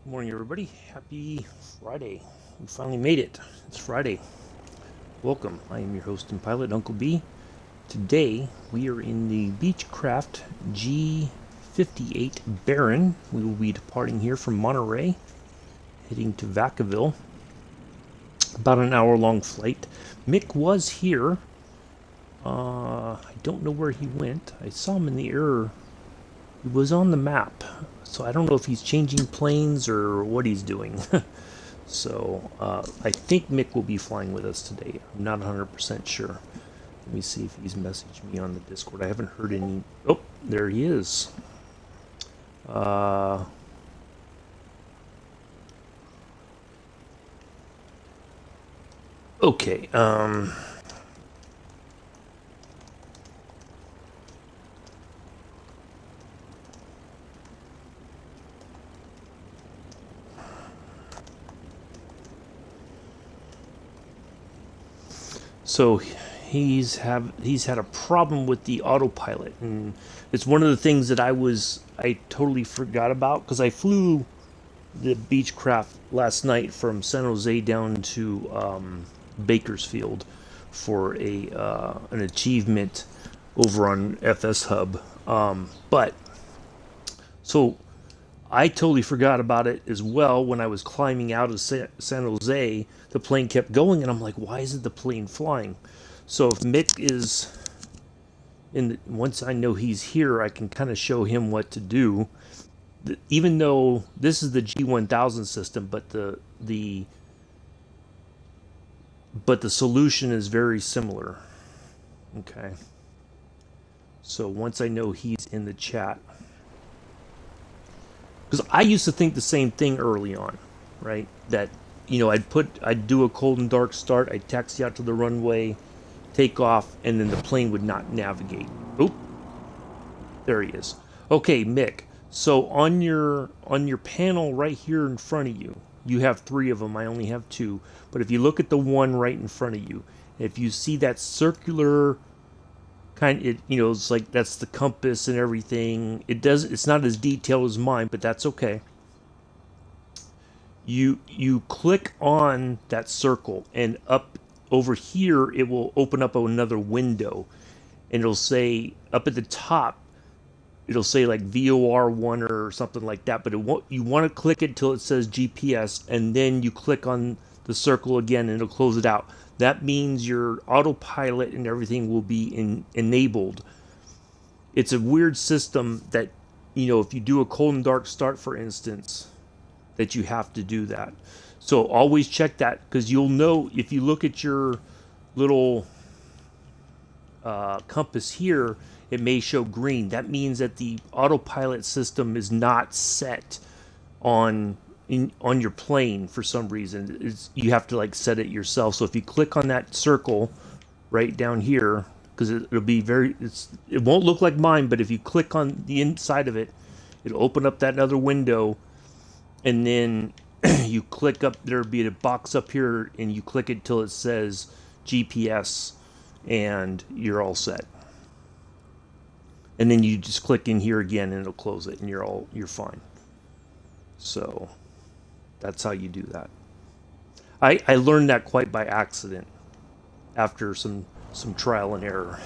Good morning, everybody. Happy Friday. We finally made it. It's Friday. Welcome. I am your host and pilot, Uncle B. Today, we are in the Beechcraft G58 Baron. We will be departing here from Monterey, heading to Vacaville. About an hour-long flight. Mick was here. I don't know where he went. I saw him in the air. He was on the map. So I don't know if he's changing planes or what he's doing. So I think Mick will be flying with us today. I'm not 100% sure. Let me see if he's messaged me on the Discord. I haven't heard any. Oh, there he is. Okay. So he's had a problem with the autopilot, and it's one of the things that I totally forgot about because I flew the Beechcraft last night from San Jose down to Bakersfield for an achievement over on FS Hub. But so I totally forgot about it as well when I was climbing out of San Jose. The plane kept going, and I'm like, why isn't the plane flying? So if Mick is once I know he's here, I can kind of show him what to do. Even though this is the G1000 system, but the solution is very similar. Okay. So once I know he's in the chat, because I used to think the same thing early on, right? That I'd do a cold and dark start, I'd taxi out to the runway, take off, and then the plane would not navigate. Oop, there he is. Okay, Mick. So on your panel right here in front of you, you have 3 of them. I only have 2. But if you look at the one right in front of you, if you see that circular kind, it's like that's the compass and everything. It's not as detailed as mine, but that's okay. You click on that circle, and up over here it will open up another window, and it'll say up at the top, it'll say like VOR1 or something like that, but you want to click it till it says GPS, and then you click on the circle again and it'll close it out. That means your autopilot and everything will be enabled. It's a weird system that, if you do a cold and dark start, for instance, that you have to do that. So always check that, because you'll know if you look at your little compass here, it may show green. That means that the autopilot system is not set on your plane for some reason. You have to set it yourself. So if you click on that circle right down here, because it'll be it won't look like mine, but if you click on the inside of it, it'll open up that other window, and then you click up, there'll be a box up here, and you click it till it says GPS, and you're all set. And then you just click in here again, and it'll close it, and you're fine. So that's how you do that. I learned that quite by accident after some trial and error.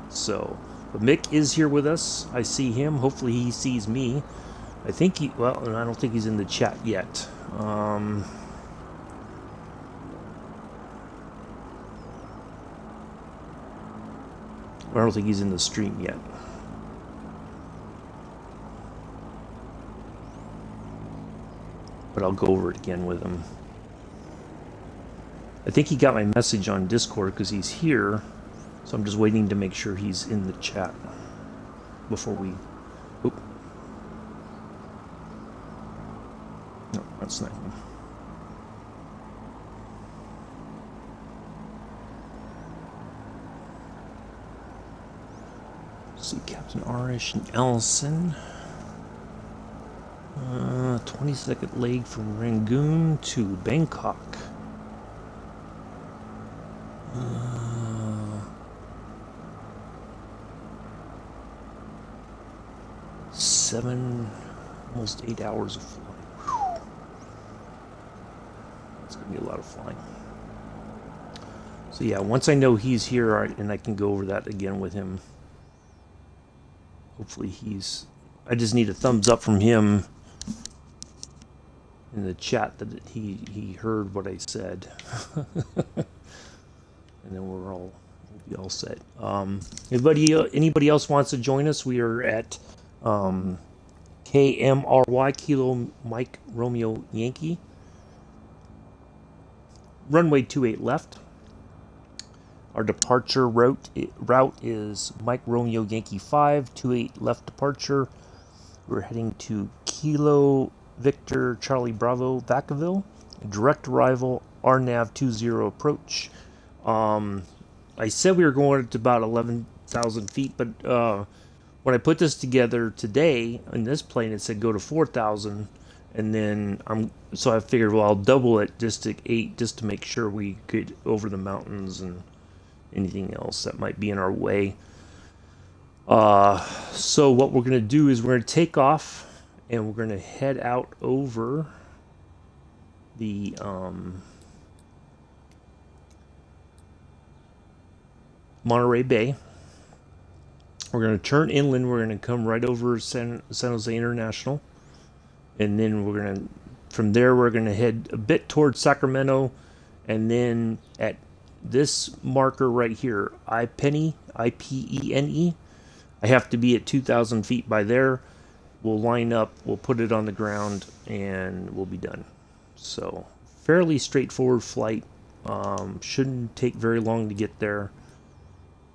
So, but Mick is here with us. I see him. Hopefully he sees me. I think I don't think he's in the chat yet. I don't think he's in the stream yet. But I'll go over it again with him. I think he got my message on Discord because he's here. So I'm just waiting to make sure he's in the chat before we... Oop. No, that's not him. See Captain Arish and Ellison. 20-second leg from Rangoon to Bangkok. Almost 8 hours of flight. Be a lot of flying. So yeah, once I know he's here, and I can go over that again with him. Hopefully I just need a thumbs up from him in the chat that he heard what I said. And then we'll be all set. Anybody else wants to join us? We are at KMRY, Kilo Mike Romeo Yankee. Runway 28 left. Our departure route is Mike Romeo Yankee 5, 28 left departure. We're heading to Kilo Victor Charlie Bravo Vacaville. Direct arrival, RNAV 20 approach. I said we were going to about 11,000 feet, but when I put this together today in this plane, it said go to 4,000, and then so I figured, well, I'll double it just to make sure we could over the mountains and anything else that might be in our way. So what we're going to do is we're going to take off, and we're going to head out over the Monterey Bay. We're going to turn inland. We're going to come right over San Jose International, and then from there we're going to head a bit towards Sacramento, and then at this marker right here, IPENE, I-P-E-N-E, I have to be at 2,000 feet by there. We'll line up, we'll put it on the ground, and we'll be done. So fairly straightforward flight. Shouldn't take very long to get there.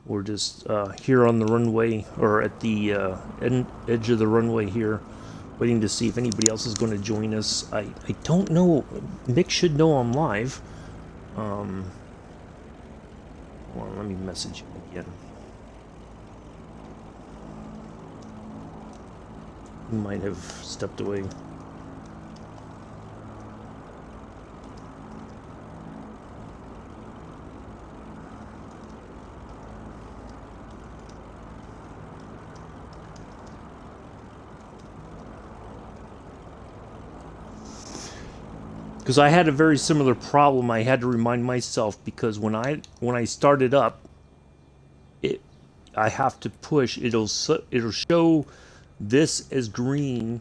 We're just here on the runway, or at the edge of the runway here, waiting to see if anybody else is going to join us. I don't know. Mick should know I'm live. Hold on, let me message him again. He might have stepped away. Because I had a very similar problem. I had to remind myself, because when I started up, I have to push. It'll show this as green.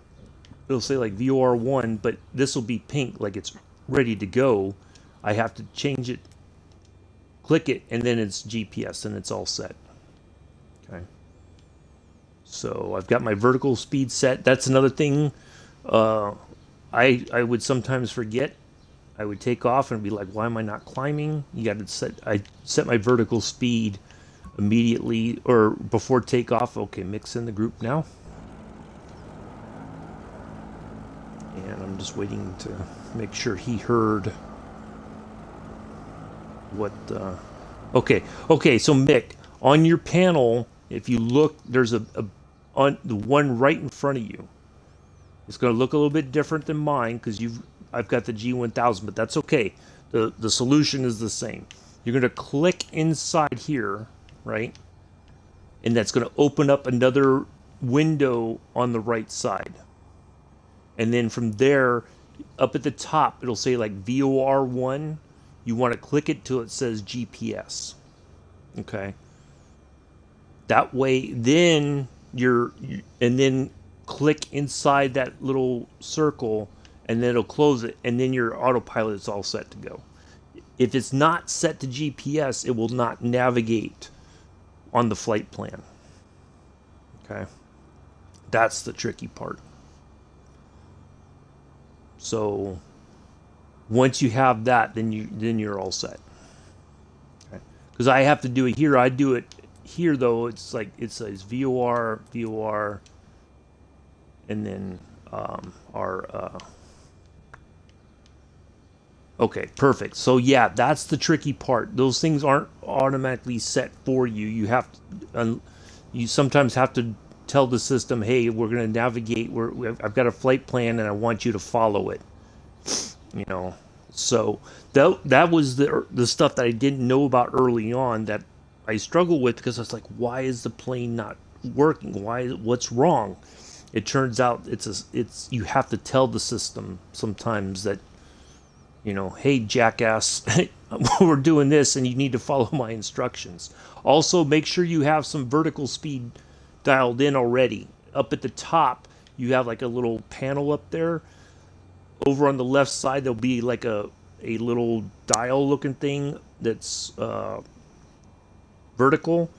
It'll say like VOR1, but this will be pink, like it's ready to go. I have to change it, click it, and then it's GPS, and it's all set. Okay. So I've got my vertical speed set. That's another thing. I would sometimes forget. I would take off and be like, why am I not climbing? You got to I set my vertical speed immediately or before takeoff. Okay, mix in the group now. And I'm just waiting to make sure he heard what... Okay, so Mick, on your panel, if you look, there's on the one right in front of you. It's going to look a little bit different than mine because I've got the G1000, but that's okay. The solution is the same. You're going to click inside here, right? And that's going to open up another window on the right side. And then from there, up at the top, it'll say like VOR1. You want to click it till it says GPS. Okay. That way, then and then click inside that little circle, and then it'll close it, and then your autopilot is all set to go. If it's not set to GPS, it will not navigate on the flight plan. Okay, that's the tricky part. So once you have that, then you're all set. Okay, because I have to do it here. I do it here though. It's like it says VOR, and then okay, perfect. So yeah, that's the tricky part. Those things aren't automatically set for you. You have to, you sometimes have to tell the system, hey, we're going to navigate. I've got a flight plan, and I want you to follow it. You know, so that was the stuff that I didn't know about early on that I struggled with, because I was like, why is the plane not working? What's wrong? It turns out it's you have to tell the system sometimes that You know, hey jackass, we're doing this and you need to follow my instructions. Also, make sure you have some vertical speed dialed in already. Up at the top, you have like a little panel up there. Over on the left side, there'll be like a little dial looking thing that's vertical.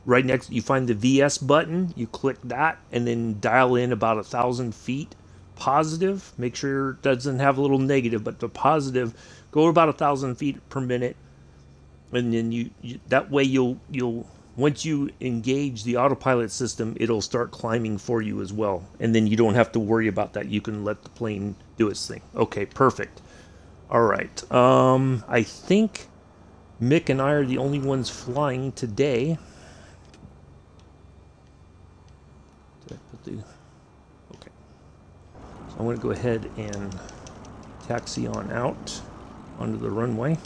Right next, you find the VS button. You click that and then dial in about 1,000 feet. Positive. Make sure it doesn't have a little negative, but the positive, go about 1,000 feet per minute, and then you that way you'll once you engage the autopilot system, it'll start climbing for you as well, and then you don't have to worry about that. You can let the plane do its thing. Okay, perfect. All right. I think Mick and I are the only ones flying today. Did I put the... Okay. So I'm going to go ahead and taxi on out onto the runway.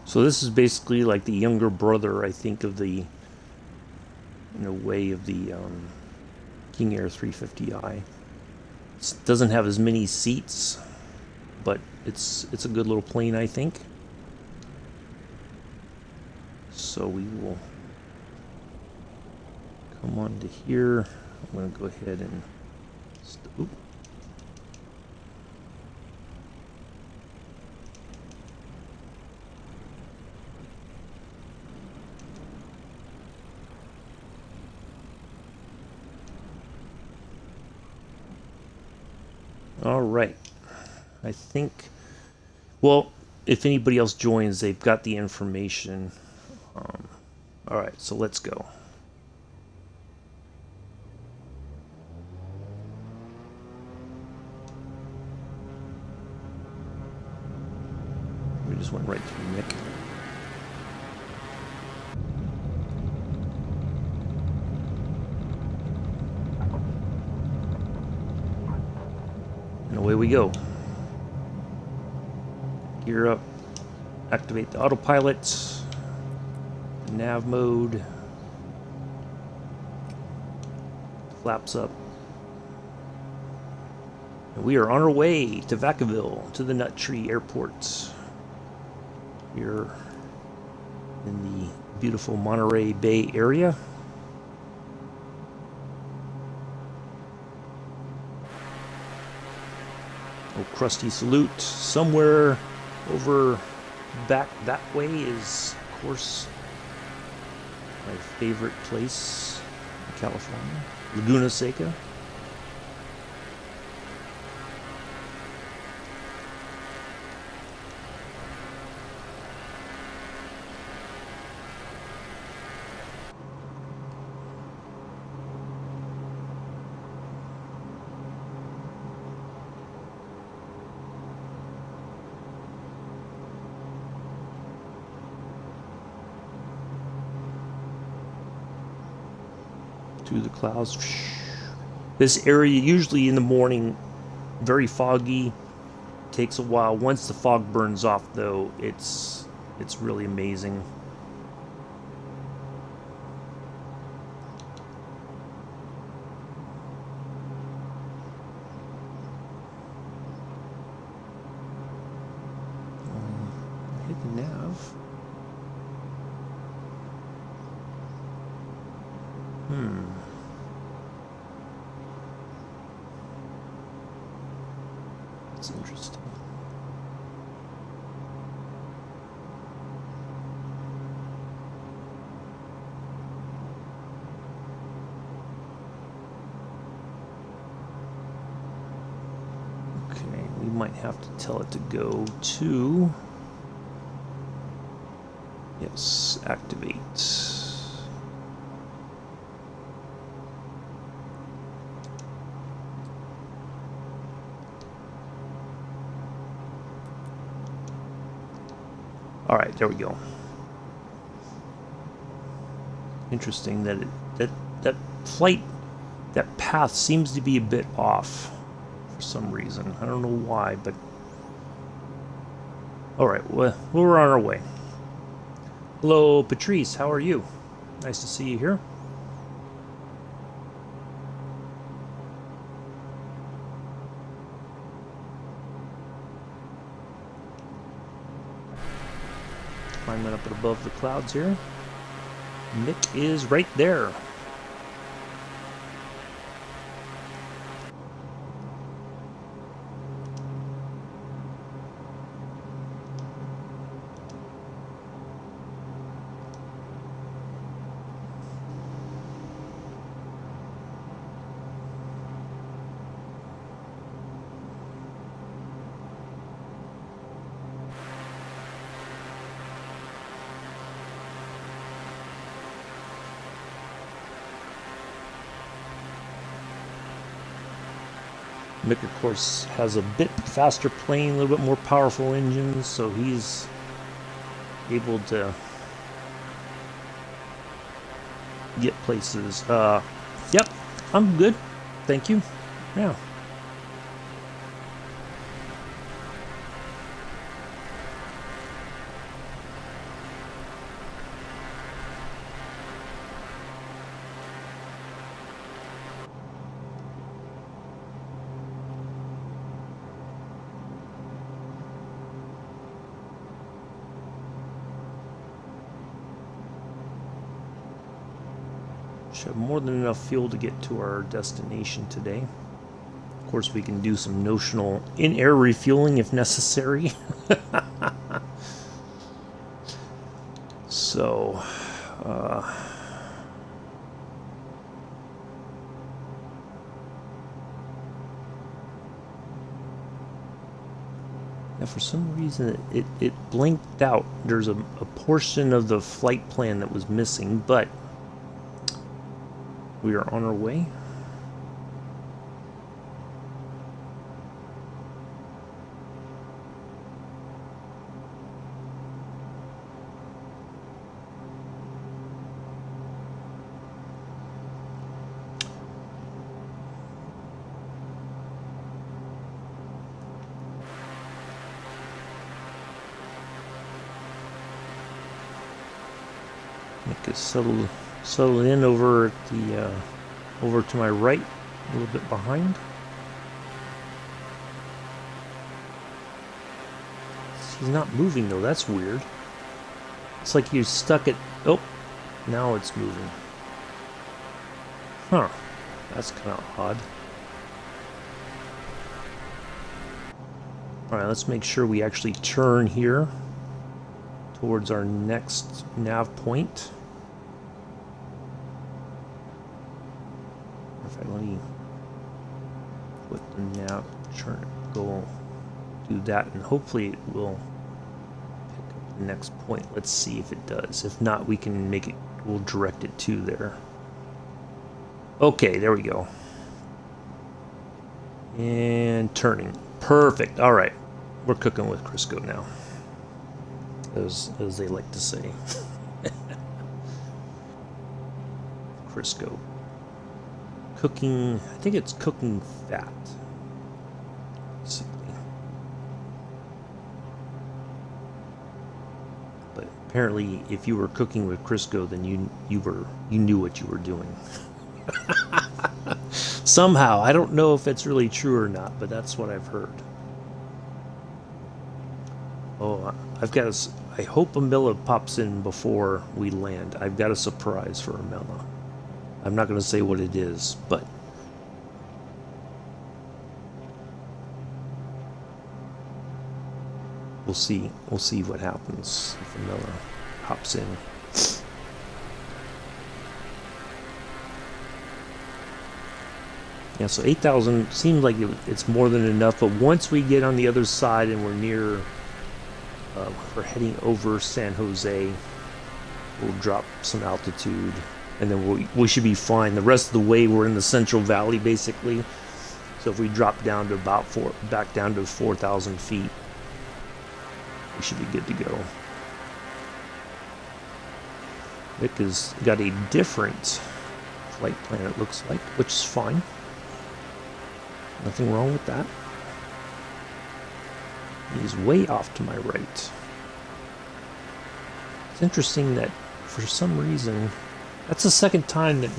So this is basically like the younger brother, I think, of the, in a way, of the King Air 350i. It doesn't have as many seats, but it's a good little plane, I think. So we will come on to here. I'm going to go ahead and... Oops. All right. I think, well, if anybody else joins, they've got the information. All right, so let's go. We just went right through Nick. And away we go. Gear up. Activate the autopilot. Nav mode. Flaps up. And we are on our way to Vacaville, to the Nut Tree Airport. Here in the beautiful Monterey Bay area. Oh, crusty salute. Somewhere over back that way is, of course, my favorite place in California, Laguna Seca. Through the clouds. This area, usually in the morning, very foggy. Takes a while. Once the fog burns off, though, it's really amazing. Hit the nav. That's interesting. Okay, we might have to tell it to go to... Yes, activate. All right, there we go. Interesting that that flight, that path seems to be a bit off for some reason. I don't know why, but all right, well, we're on our way. Hello, Patrice. How are you? Nice to see you here. Climbing up above the clouds here. Nick is right there. Mick, of course, has a bit faster plane, a little bit more powerful engines, so he's able to get places. Yep, I'm good. Thank you. Yeah. Should have more than enough fuel to get to our destination today. Of course, we can do some notional in-air refueling if necessary. So, yeah, for some reason it blinked out. There's a portion of the flight plan that was missing, but we are on our way. Make it settle in over at the over to my right, a little bit behind. He's not moving though. That's weird. It's like you're stuck at. Oh, now it's moving. Huh. That's kind of odd. All right, let's make sure we actually turn here towards our next nav point. Let me put the nav, go do that, and hopefully it will pick up the next point. Let's see if it does. If not, we can make it, we'll direct it to there. Okay, there we go. And turning. Perfect. All right. We're cooking with Crisco now, as they like to say. Crisco. Cooking, I think it's cooking fat. Basically. But apparently, if you were cooking with Crisco, then you knew what you were doing. Somehow, I don't know if it's really true or not, but that's what I've heard. Oh, I hope Amilla pops in before we land. I've got a surprise for Amilla. I'm not going to say what it is, but we'll see. We'll see what happens if Amilla hops in. Yeah, so 8,000 seems like it's more than enough, but once we get on the other side and we're near, we're heading over San Jose, we'll drop some altitude. And then we should be fine. The rest of the way we're in the Central Valley basically. So if we drop down to back down to 4,000 feet, we should be good to go. Vic has got a different flight plan, it looks like, which is fine. Nothing wrong with that. He's way off to my right. It's interesting that for some reason, that's the second time that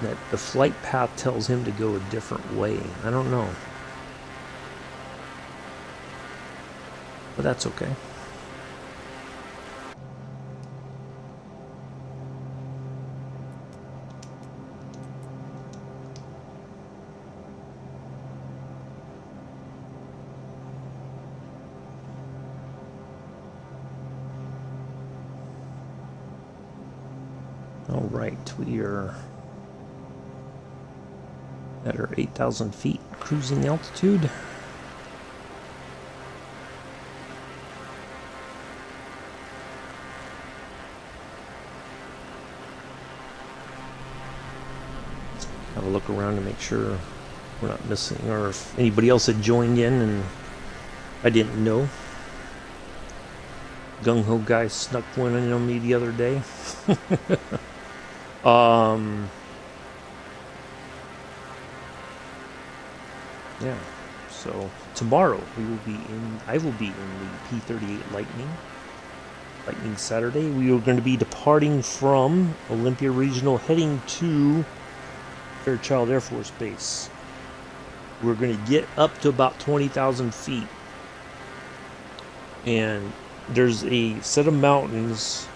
that the flight path tells him to go a different way. I don't know. But that's okay. All right, we are at our 8,000 feet cruising altitude. Have a look around to make sure we're not missing, or if anybody else had joined in and I didn't know. Gung-ho guy snuck one in on me the other day. Yeah, so tomorrow I will be in the P-38 Lightning Saturday. We are going to be departing from Olympia Regional, heading to Fairchild Air Force Base. We're going to get up to about 20,000 feet. And there's a set of mountains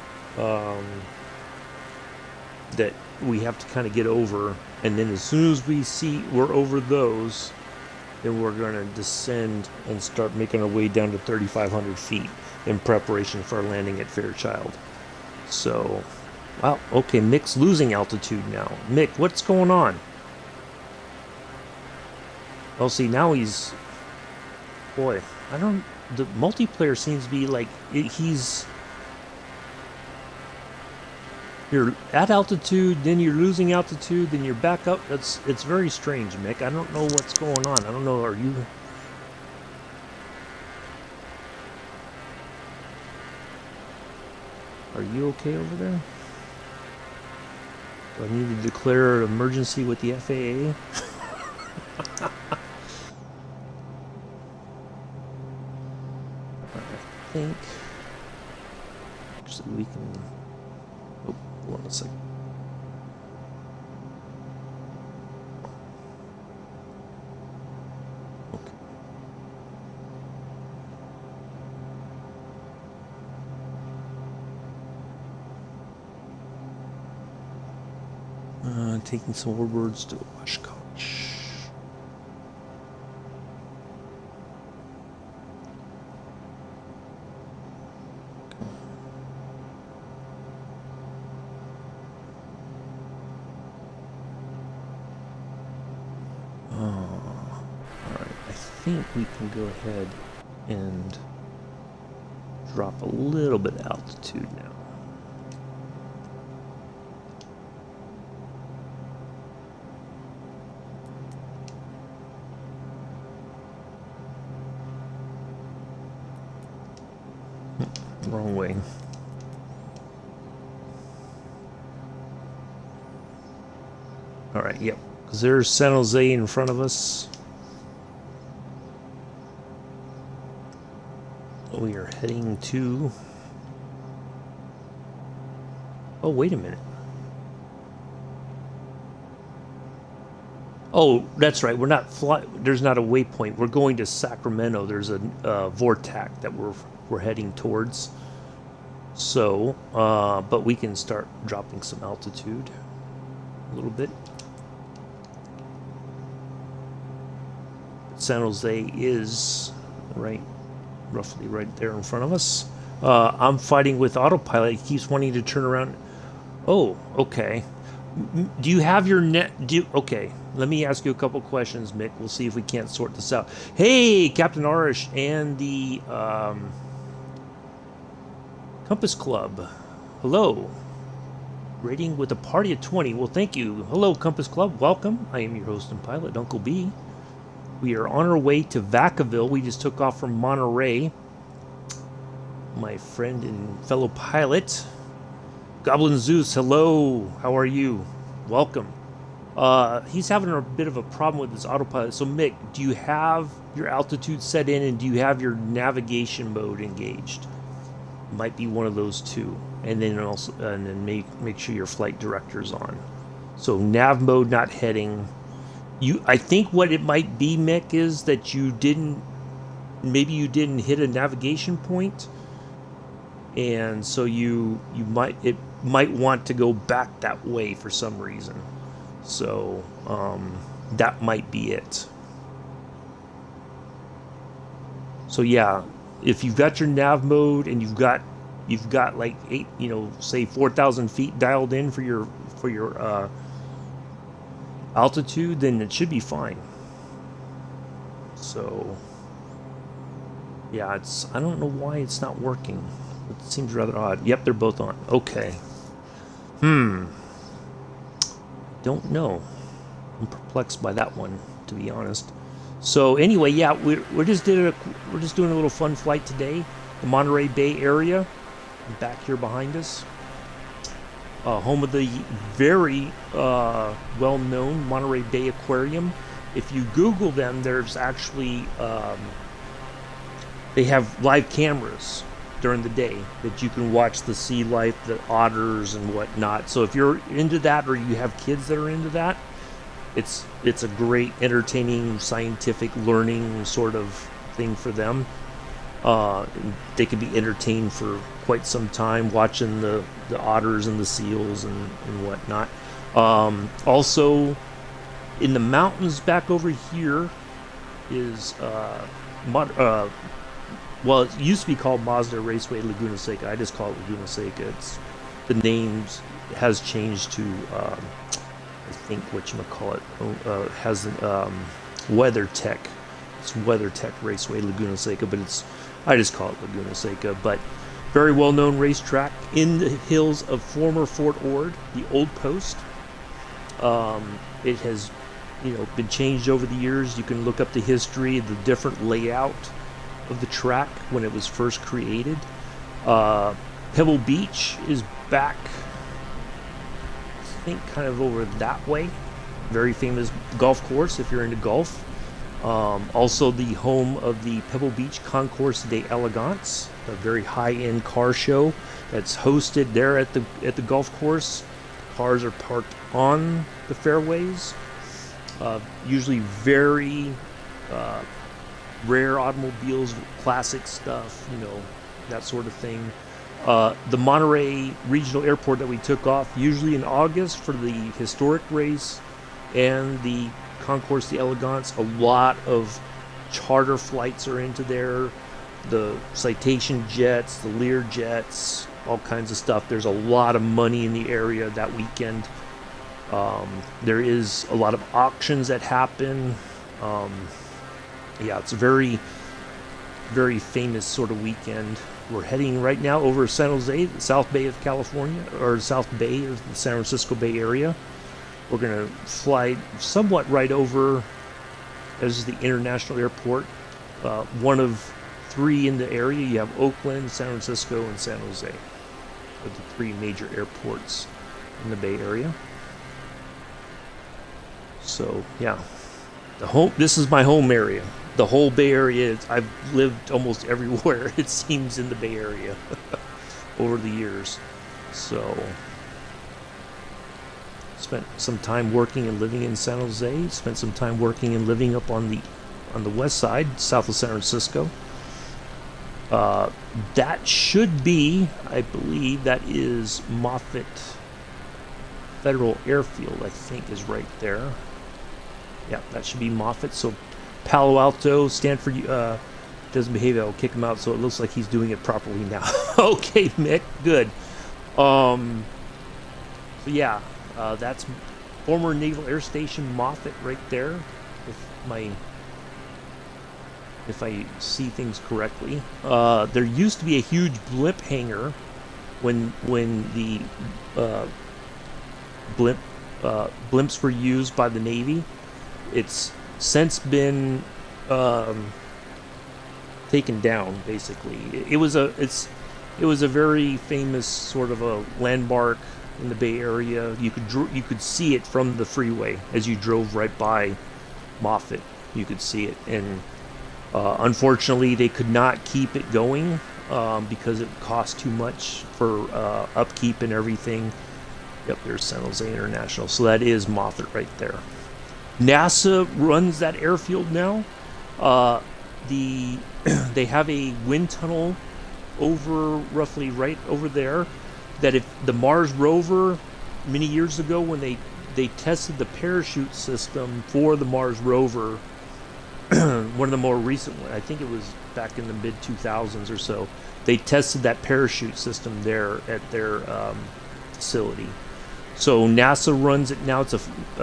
that we have to kind of get over. And then as soon as we're over those, then we're going to descend and start making our way down to 3,500 feet in preparation for our landing at Fairchild. So, wow, okay, Mick's losing altitude now. Mick, what's going on? Well, see, now he's... Boy, the multiplayer seems to be like, you're at altitude, then you're losing altitude, then you're back up. It's very strange, Mick. I don't know what's going on. I don't know, are you okay over there? Do I need to declare an emergency with the FAA? I think actually we can... Oh, hold on a second. Okay. Taking some more words to Oshkosh. I think we can go ahead and drop a little bit of altitude now. Wrong way. All right, yep. Because there's San Jose in front of us. We are heading to... Oh, wait a minute. Oh, that's right. We're not there's not a waypoint. We're going to Sacramento. There's a vortex that we're heading towards. So, but we can start dropping some altitude a little bit. San Jose is roughly right there in front of us. I'm fighting with autopilot. He keeps wanting to turn around. Oh, okay. Do you have your net? Okay, let me ask you a couple questions, Mick. We'll see if we can't sort this out. Hey, Captain Arish and the Compass Club. Hello. Rating with a party of 20. Well, thank you. Hello, Compass Club. Welcome. I am your host and pilot, Uncle B. We are on our way to Vacaville. We just took off from Monterey. my friend and fellow pilot, Goblin Zeus. Hello, how are you? Welcome. He's having a bit of a problem with his autopilot. So Mick, do you have your altitude set in and do you have your navigation mode engaged? Might be one of those two. And then make sure your flight director's on. So nav mode, not heading. I think what it might be, Mick, is that maybe you didn't hit a navigation point, and so it might want to go back that way for some reason. So that might be it. So yeah, if you've got your nav mode and you've got like say 4,000 feet dialed in for your altitude, then it should be fine. So yeah, I don't know why it's not working. It seems rather odd. Yep, they're both on. Okay. Don't know. I'm perplexed by that one, to be honest. So anyway, yeah, we're just doing a little fun flight today. The Monterey Bay area, back here behind us. Home of the very well-known Monterey Bay Aquarium. If you Google them, there's actually they have live cameras during the day that you can watch the sea life, the otters and whatnot. So if you're into that, or you have kids that are into that, it's a great, entertaining, scientific learning sort of thing for them. They can be entertained for quite some time watching the otters and the seals and whatnot. Also, in the mountains back over here is well, it used to be called Mazda Raceway Laguna Seca. I just call it Laguna Seca. The name has changed to I think whatchamacallit has WeatherTech. It's WeatherTech Raceway Laguna Seca, but I just call it Laguna Seca. But very well-known racetrack in the hills of former Fort Ord, the old post. It has been changed over the years. You can look up the history, the different layout of the track when it was first created. Pebble Beach is back, I think, kind of over that way. Very famous golf course if you're into golf. Also the home of the Pebble Beach Concours d'Elegance, a very high-end car show that's hosted there at the golf course. Cars are parked on the fairways. Usually very rare automobiles, classic stuff, that sort of thing. The Monterey Regional Airport that we took off, usually in August for the historic race and the Concours d'Elegance. A lot of charter flights are into there. The Citation jets, the Lear jets, all kinds of stuff. There's a lot of money in the area that weekend. There is a lot of auctions that happen. Yeah, it's a very, very famous sort of weekend. We're heading right now over San Jose, the South Bay of California, or South Bay of the San Francisco Bay Area. We're going to fly somewhat right over. This is the international airport. One of three in the area. You have Oakland, San Francisco, and San Jose. Are the three major airports in the Bay Area. So, yeah. This is my home area. The whole Bay Area, I've lived almost everywhere, it seems, in the Bay Area over the years. So, spent some time working and living in San Jose. Spent some time working and living up on the west side, south of San Francisco. That should be, I believe, that is Moffett Federal Airfield, I think, is right there. Yeah, that should be Moffett. So Palo Alto, Stanford doesn't behave, I'll kick him out. So it looks like he's doing it properly now. Okay, Mick, good. So yeah, that's former Naval Air Station Moffett right there. If I see things correctly, there used to be a huge blimp hangar when the blimps were used by the Navy. It's since been taken down. Basically, it's It was a very famous sort of a landmark in the Bay Area. You could see it from the freeway as you drove right by Moffett. You could see it, and unfortunately, they could not keep it going because it cost too much for upkeep and everything. Yep, there's San Jose International. So that is Moffett right there. NASA runs that airfield now. They have a wind tunnel roughly right over there. That if the Mars rover many years ago when they tested the parachute system for the Mars rover, one of the more recent ones, I think it was back in the mid 2000s or so, they tested that parachute system there at their facility. So NASA runs it now. It's a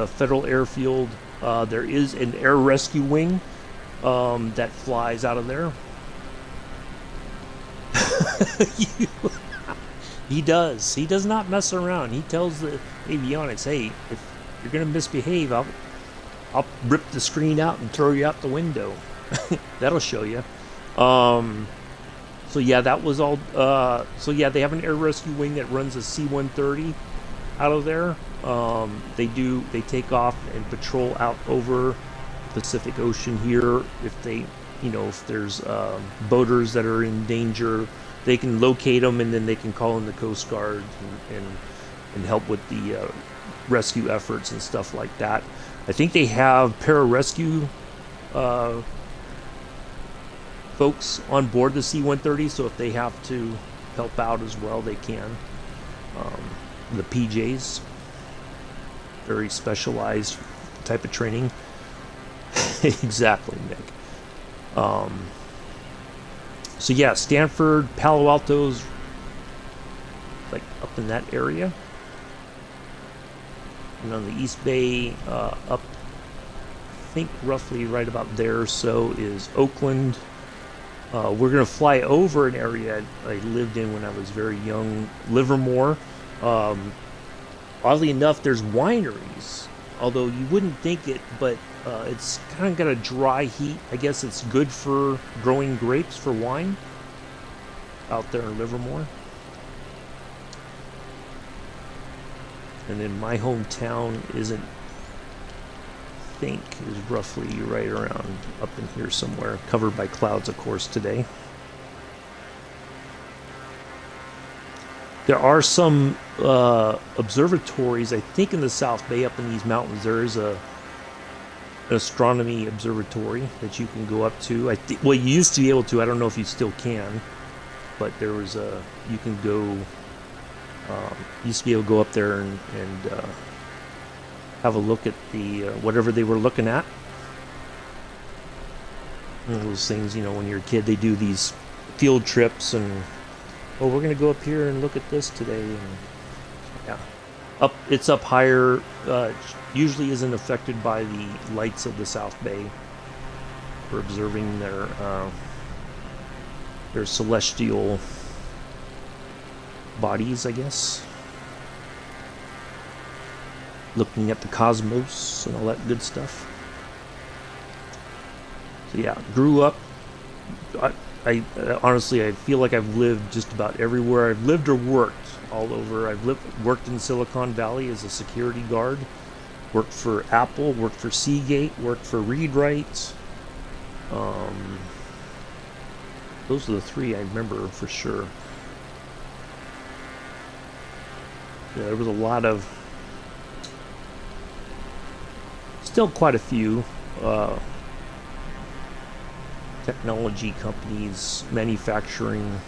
federal airfield. There is an air rescue wing that flies out of there. He does. He does not mess around. He tells the avionics, "Hey, if you're gonna misbehave, I'll rip the screen out and throw you out the window." That'll show you. So yeah, that was all. So yeah, they have an air rescue wing that runs a C-130 out of there. They take off and patrol out over the Pacific Ocean here. If there's boaters that are in danger, they can locate them, and then they can call in the Coast Guard and help with the rescue efforts and stuff like that. I think they have pararescue folks on board the C-130, so if they have to help out as well, they can. The PJs, very specialized type of training. Exactly, Nick. So yeah, Stanford, Palo Alto's like up in that area. And on the East Bay, up, I think roughly right about there or so is Oakland. We're going to fly over an area I lived in when I was very young, Livermore. Oddly enough, there's wineries, although you wouldn't think it, but it's kind of got a dry heat. I guess it's good for growing grapes for wine out there in Livermore. And then my hometown is roughly right around up in here somewhere, covered by clouds, of course, today. There are some observatories, I think, in the South Bay, up in these mountains. There is an astronomy observatory that you can go up to. Well, you used to be able to. I don't know if you still can, but there was you can go. Used to be able to go up there and have a look at the whatever they were looking at. One of those things, when you're a kid, they do these field trips and, oh, we're going to go up here and look at this today. And yeah, it's up higher. Usually isn't affected by the lights of the South Bay. For observing their celestial bodies, I guess. Looking at the cosmos and all that good stuff. So yeah, grew up. I honestly, I feel like I've lived just about everywhere. I've lived or worked all over. Worked in Silicon Valley as a security guard. Worked for Apple. Worked for Seagate. Worked for Read-Write. Those are the three I remember for sure. Yeah, there was a lot of, still quite a few technology companies, manufacturing.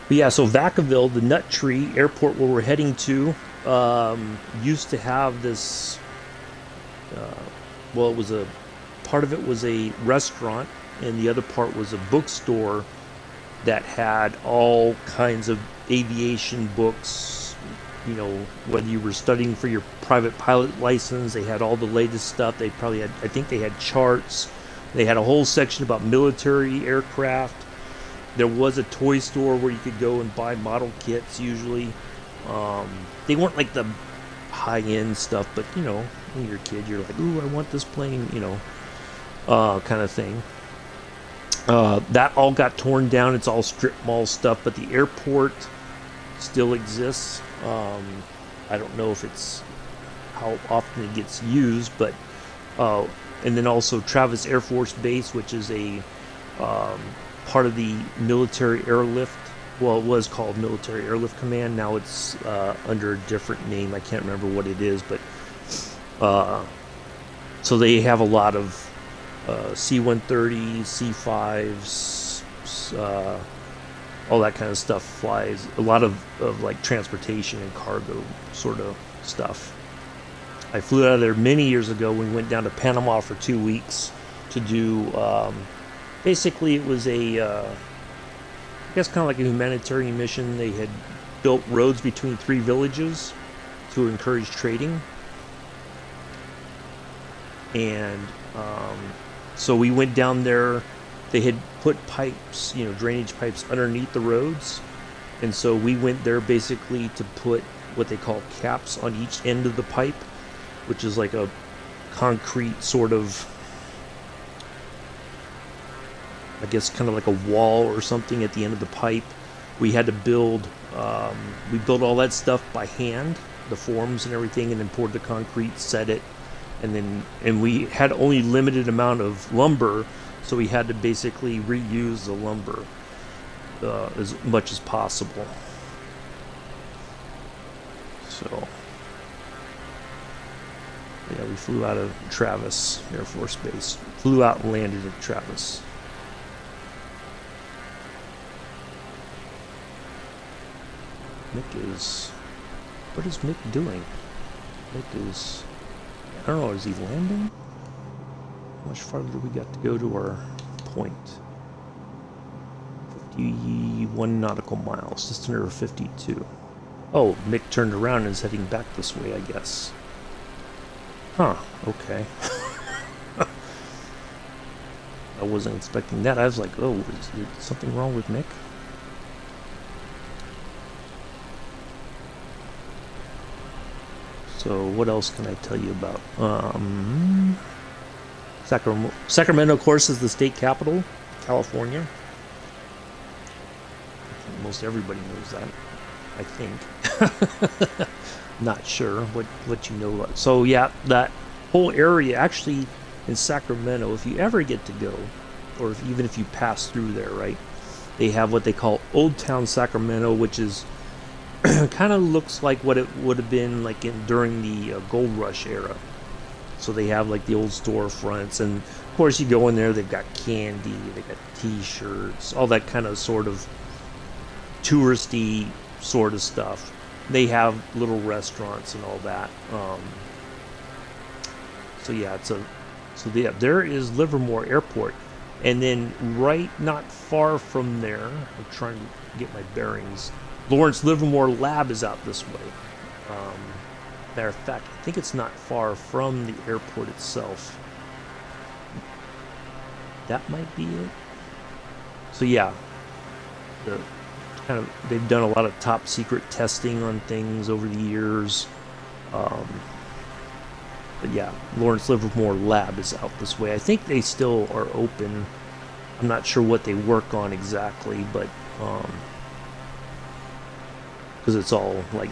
But yeah, so Vacaville, the Nut Tree airport where we're heading to, used to have this, well, part of it was a restaurant, and the other part was a bookstore that had all kinds of aviation books. Whether you were studying for your private pilot license, they had all the latest stuff. They probably had, I think they had charts. They had a whole section about military aircraft. There was a toy store where you could go and buy model kits usually. They weren't like the high-end stuff, but when you're a kid, you're like, ooh, I want this plane, you know, kind of thing. That all got torn down. It's all strip mall stuff, but the airport still exists. I don't know if it's how often it gets used, but and then also Travis Air Force Base, which is a part of the military airlift. Well, it was called Military Airlift Command. Now it's under a different name. I can't remember what it is, but so they have a lot of C-130, C-5s, all that kind of stuff flies. A lot of like transportation and cargo sort of stuff. I flew out of there many years ago. We went down to Panama for 2 weeks to do, basically it was a, I guess kind of like a humanitarian mission. They had built roads between 3 villages to encourage trading. And so we went down there. They had put pipes, you know, drainage pipes underneath the roads. And so we went there basically to put what they call caps on each end of the pipe, which is like a concrete sort of, I guess kind of like a wall or something at the end of the pipe. We had to build, we built all that stuff by hand, the forms and everything, and then poured the concrete, set it. And we had only limited amount of lumber, so we had to basically reuse the lumber as much as possible. So yeah, we flew out of Travis Air Force Base. Flew out and landed at Travis. Mick is... What is Mick doing? Mick is... I don't know, is he landing? How much farther do we got to go to our point? 51 nautical miles, just under 52. Oh, Mick turned around and is heading back this way, I guess. Huh, okay. I wasn't expecting that. I was like, oh, is there something wrong with Mick? So what else can I tell you about? Sacramento, of course, is the state capital, California. Most everybody knows that, I think. Not sure what you know about. So yeah, that whole area actually in Sacramento, if you ever get to go, or even if you pass through there, right, they have what they call Old Town Sacramento, which is kind of looks like what it would have been like during the gold rush era. So they have like the old storefronts, and of course you go in there, they've got candy, they've got t-shirts, all that kind of sort of touristy sort of stuff. They have little restaurants and all that. So yeah, there is Livermore Airport, and then right not far from there, I'm trying to get my bearings. Lawrence Livermore Lab is out this way. Matter of fact, I think it's not far from the airport itself. That might be it. So yeah, they've done a lot of top secret testing on things over the years. But yeah, Lawrence Livermore Lab is out this way. I think they still are open. I'm not sure what they work on exactly, but because it's all like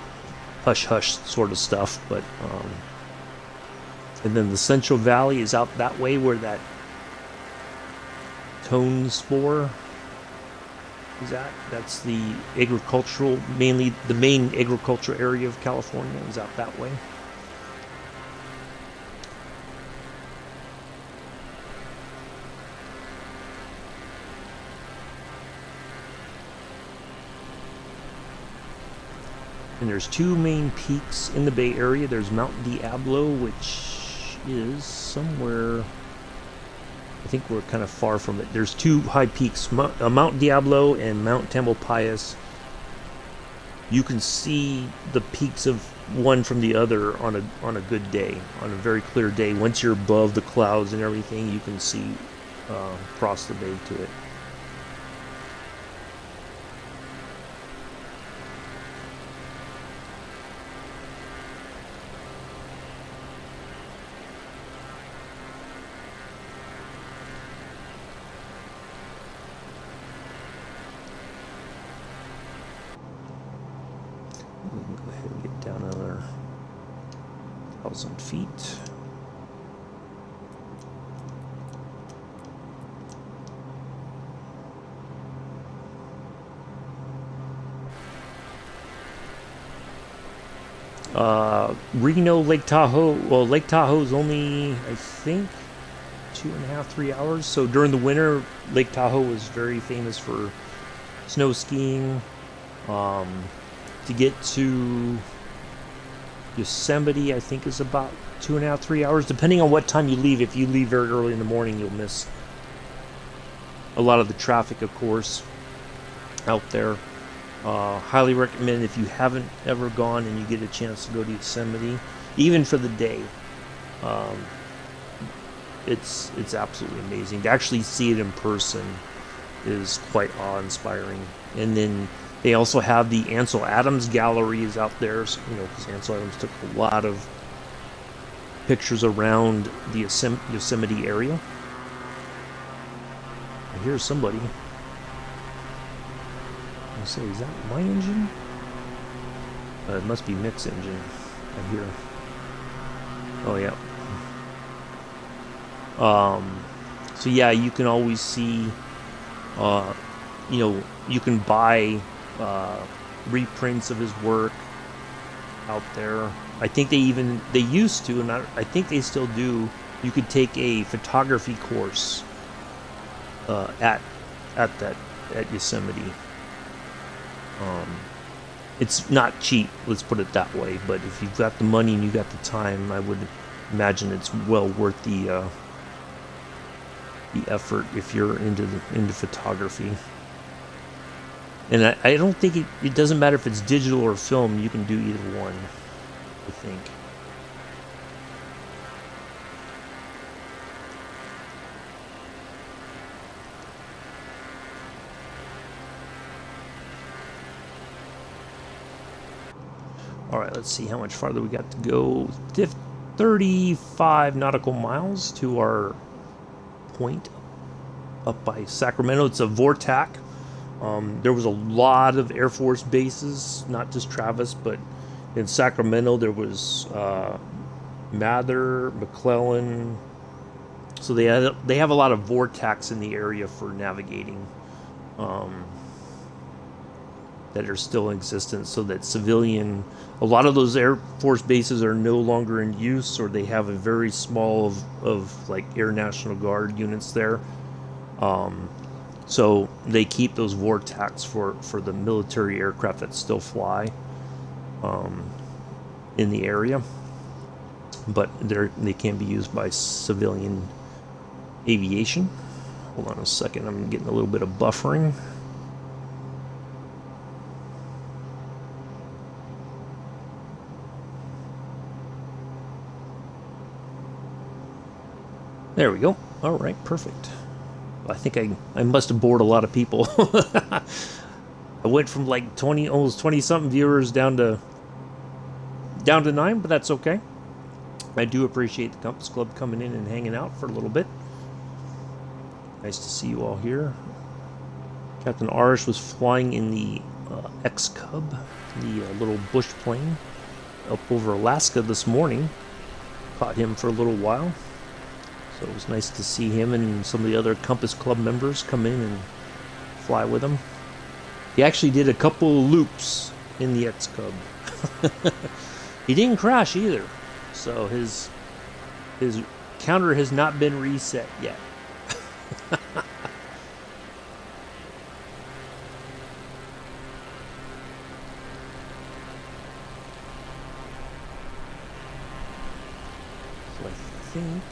hush-hush sort of stuff. But and then the Central Valley is out that way where that cone spore is at. That's the agricultural, mainly the main agricultural area of California is out that way. And there's 2 main peaks in the Bay Area. There's Mount Diablo, which is somewhere, I think we're kind of far from it. There's 2 high peaks, Mount Diablo and Mount Tamalpais. You can see the peaks of one from the other on a good day, on a very clear day. Once you're above the clouds and everything, you can see across the bay to it. 1,000 feet. Reno, Lake Tahoe. Well, Lake Tahoe is only, I think, 2.5, 3 hours. So during the winter, Lake Tahoe is very famous for snow skiing. To get to Yosemite, I think, is about 2.5, 3 hours, depending on what time you leave. If you leave very early in the morning, you'll miss a lot of the traffic, of course, out there. Highly recommend if you haven't ever gone and you get a chance to go to Yosemite, even for the day. It's absolutely amazing. To actually see it in person is quite awe-inspiring. And then they also have the Ansel Adams galleries out there, so, you know, because Ansel Adams took a lot of pictures around the Yosemite area. I hear somebody. I say, is that my engine? It must be Mick's engine. I hear. Oh yeah. So yeah, you can always see. You know, you can buy reprints of his work out there. I think they used to, and I think they still do. You could take a photography course at Yosemite. It's not cheap, let's put it that way, but if you've got the money and you got the time, I would imagine it's well worth the effort if you're into photography. And I don't think it doesn't matter if it's digital or film, you can do either one, I think. Alright, let's see how much farther we got to go. 35 nautical miles to our point up by Sacramento. It's a VORTAC. There was a lot of Air Force bases, not just Travis, but in Sacramento there was Mather, McClellan. So they have a lot of VORTACs in the area for navigating that are still in existence, so that a lot of those Air Force bases are no longer in use, or they have a very small of like Air National Guard units there. So they keep those VORTACs for the military aircraft that still fly in the area, but they can be used by civilian aviation. Hold on a second, I'm getting a little bit of buffering. There we go. All right, perfect. I think I must have bored a lot of people. I went from like almost 20 something viewers down to 9, but that's okay. I do appreciate the Compass Club coming in and hanging out for a little bit. Nice to see you all here. Captain Arish was flying in the X-Cub, the little bush plane, up over Alaska this morning. Caught him for a little while. So it was nice to see him and some of the other Compass Club members come in and fly with him. He actually did a couple loops in the X-Cub. He didn't crash either. So his counter has not been reset yet. So I think,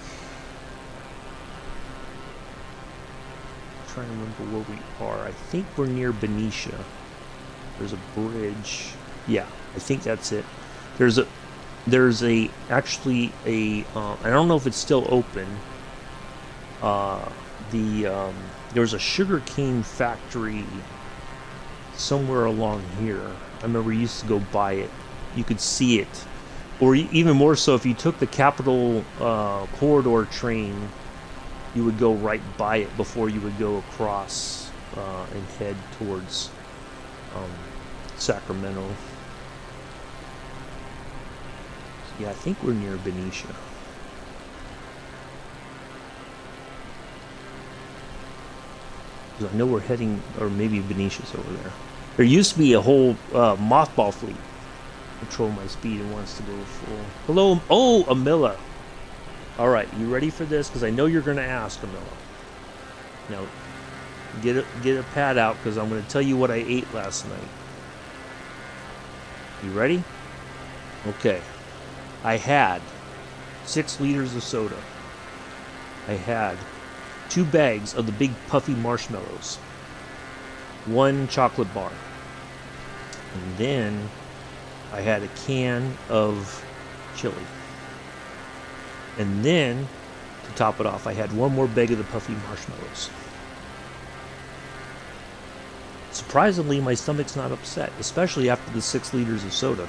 trying to remember where we are. I think we're near Benicia. There's a bridge. Yeah, I think that's it. There's actually a I don't know if it's still open. There's a sugarcane factory somewhere along here. I remember we used to go by it. You could see it, or even more so if you took the Capitol Corridor train. You would go right by it before you would go across and head towards Sacramento. So Yeah, I think we're near Benicia. I know we're heading, or maybe Benicia's over there. There used to be a whole mothball fleet. Control my speed and wants to go full. Hello, oh, Amilla. All right, you ready for this? Because I know you're going to ask, Amilla. Now, get a pad out because I'm going to tell you what I ate last night. You ready? Okay. I had 6 liters of soda. I had 2 bags of the big puffy marshmallows. 1 chocolate bar. And then I had a can of chili. And then, to top it off, I had 1 more bag of the puffy marshmallows. Surprisingly, my stomach's not upset, especially after the 6 liters of soda.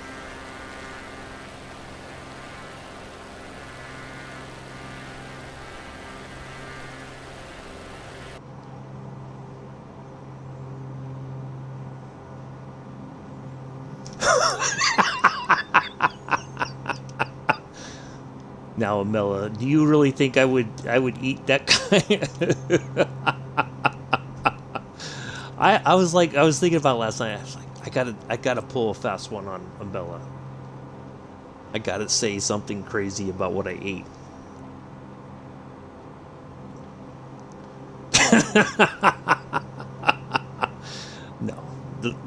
Now, Amella, do you really think I would eat that kind? I was thinking about last night. I was like, I gotta pull a fast one on Amella. I gotta say something crazy about what I ate. No,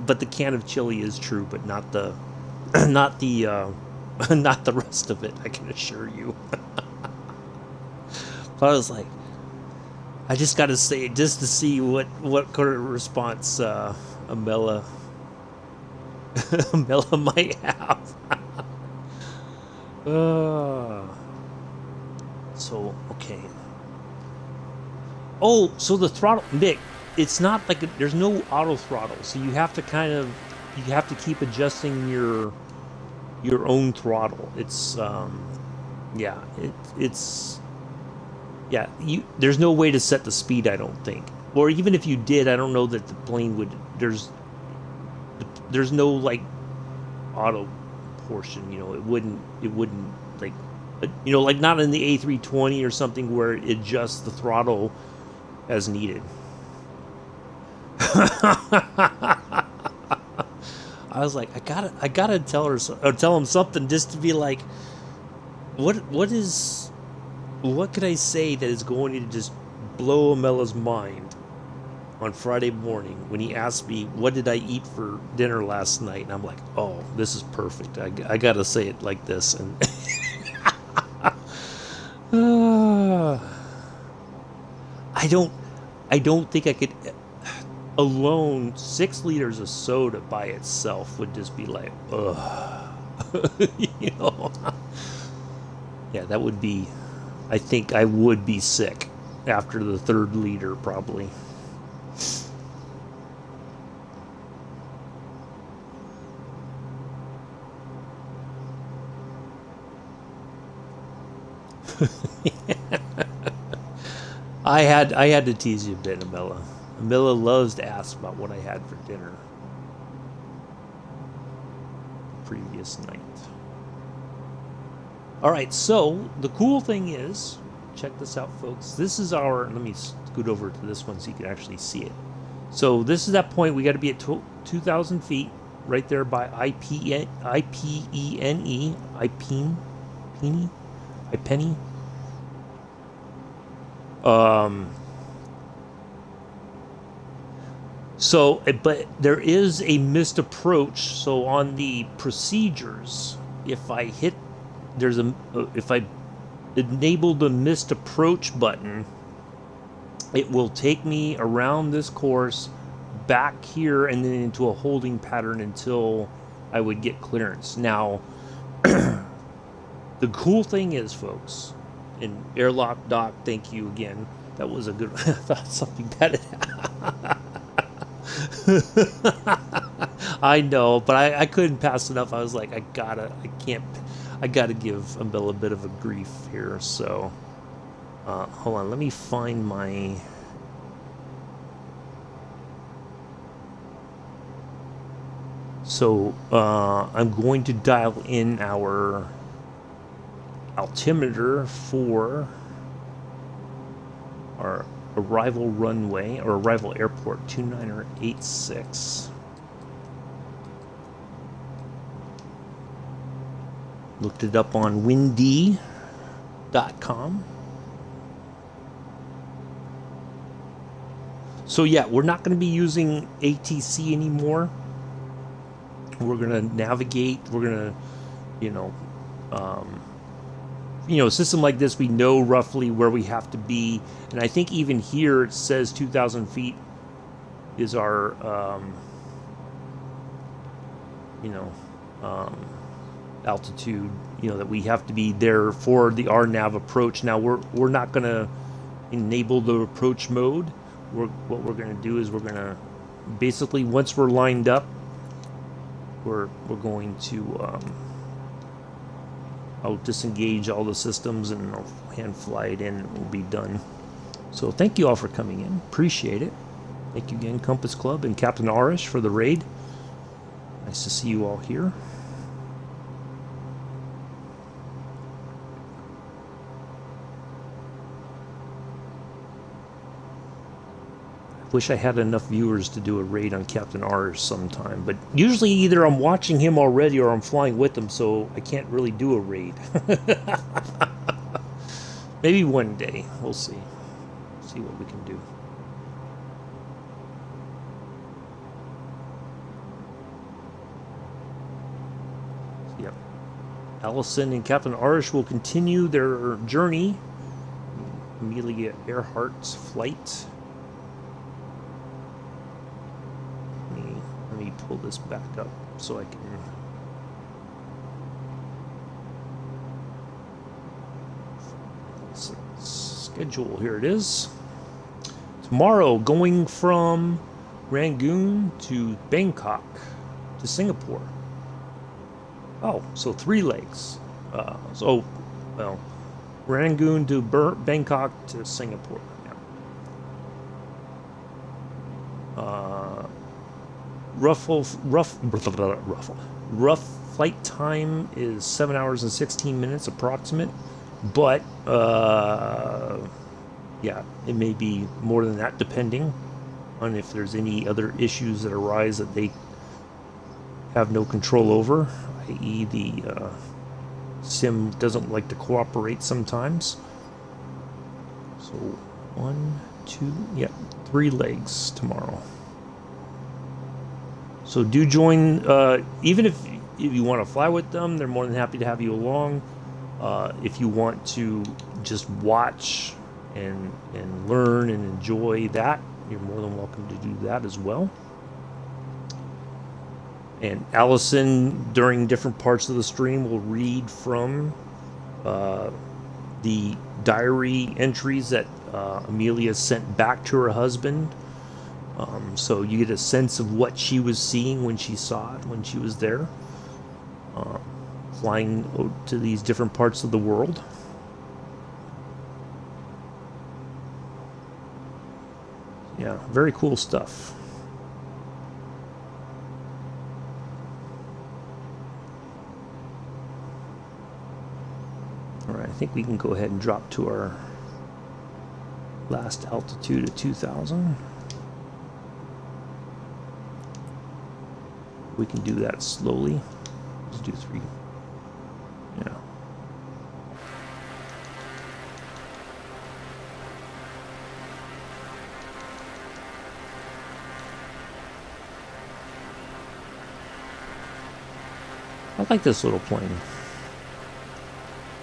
but the can of chili is true, but not the not the rest of it, I can assure you. But I was like, I just got to say it just to see what kind of response Amella might have. So, okay. Oh, so the throttle, Nick, it's not like there's no auto throttle, so you have to keep adjusting your own throttle. It's yeah, there's no way to set the speed, I don't think. Or even if you did, I don't know that the plane would. There's no like auto portion, you know. It wouldn't like, you know, like not in the A320 or something where it adjusts the throttle as needed. I was like, I gotta tell her, or tell him something just to be like, what could I say that is going to just blow Amella's mind on Friday morning when he asked me what did I eat for dinner last night, and I'm like, oh, this is perfect. I gotta say it like this, and I don't think I could. Alone, 6 liters of soda by itself would just be like, ugh. You know? Yeah, that would be, I think I would be sick after the 3rd liter, probably. I had to tease you a bit, Amella. Amilla loves to ask about what I had for dinner the previous night. Alright, so the cool thing is, check this out, folks. This is our, let me scoot over to this one so you can actually see it. So this is that point. We got to be at 2,000 feet, right there by IPENE, IPENE. So, but there is a missed approach. So on the procedures, if I enable the missed approach button, it will take me around this course, back here, and then into a holding pattern until I would get clearance. Now, the cool thing is, folks, and Airlock Doc, thank you again. That was a good. I thought something bad had happened. I know, but I couldn't pass enough. I was like, I gotta give Amella a bit of a grief here. So, hold on, let me find my. So, I'm going to dial in our altimeter for our arrival runway, or arrival airport, 2986. Looked it up on windy.com. So yeah, we're not going to be using ATC anymore. We're going to navigate. We're going to, a system like this, we know roughly where we have to be. And I think even here it says 2,000 feet is our, altitude, that we have to be there for the RNAV approach. Now we're not going to enable the approach mode. What we're going to do is we're going to basically, once we're lined up, we're going to I'll disengage all the systems and I'll hand fly it in and we'll be done. So thank you all for coming in. Appreciate it. Thank you again, Compass Club and Captain Arish, for the raid. Nice to see you all here. Wish I had enough viewers to do a raid on Captain Arish sometime, but usually either I'm watching him already or I'm flying with him, so I can't really do a raid. Maybe one day. We'll see. See what we can do. Yep. Allison and Captain Arish will continue their journey. Amelia Earhart's flight. Let me pull this back up so I can. Schedule, here it is. Tomorrow, going from Rangoon to Bangkok to Singapore. Oh, so 3 legs. Rangoon to Bangkok to Singapore. Rough flight time is 7 hours and 16 minutes approximate, but yeah, it may be more than that depending on if there's any other issues that arise that they have no control over, i.e. the sim doesn't like to cooperate sometimes. So 1, 2, 3 legs tomorrow. So do join, even if you want to fly with them, they're more than happy to have you along. If you want to just watch and learn and enjoy that, you're more than welcome to do that as well. And Allison, during different parts of the stream, will read from the diary entries that Amelia sent back to her husband. So you get a sense of what she was seeing when she saw it, when she was there, flying to these different parts of the world. Yeah, very cool stuff. All right, I think we can go ahead and drop to our last altitude of 2,000. We can do that slowly. Let's do 3. Yeah. I like this little plane.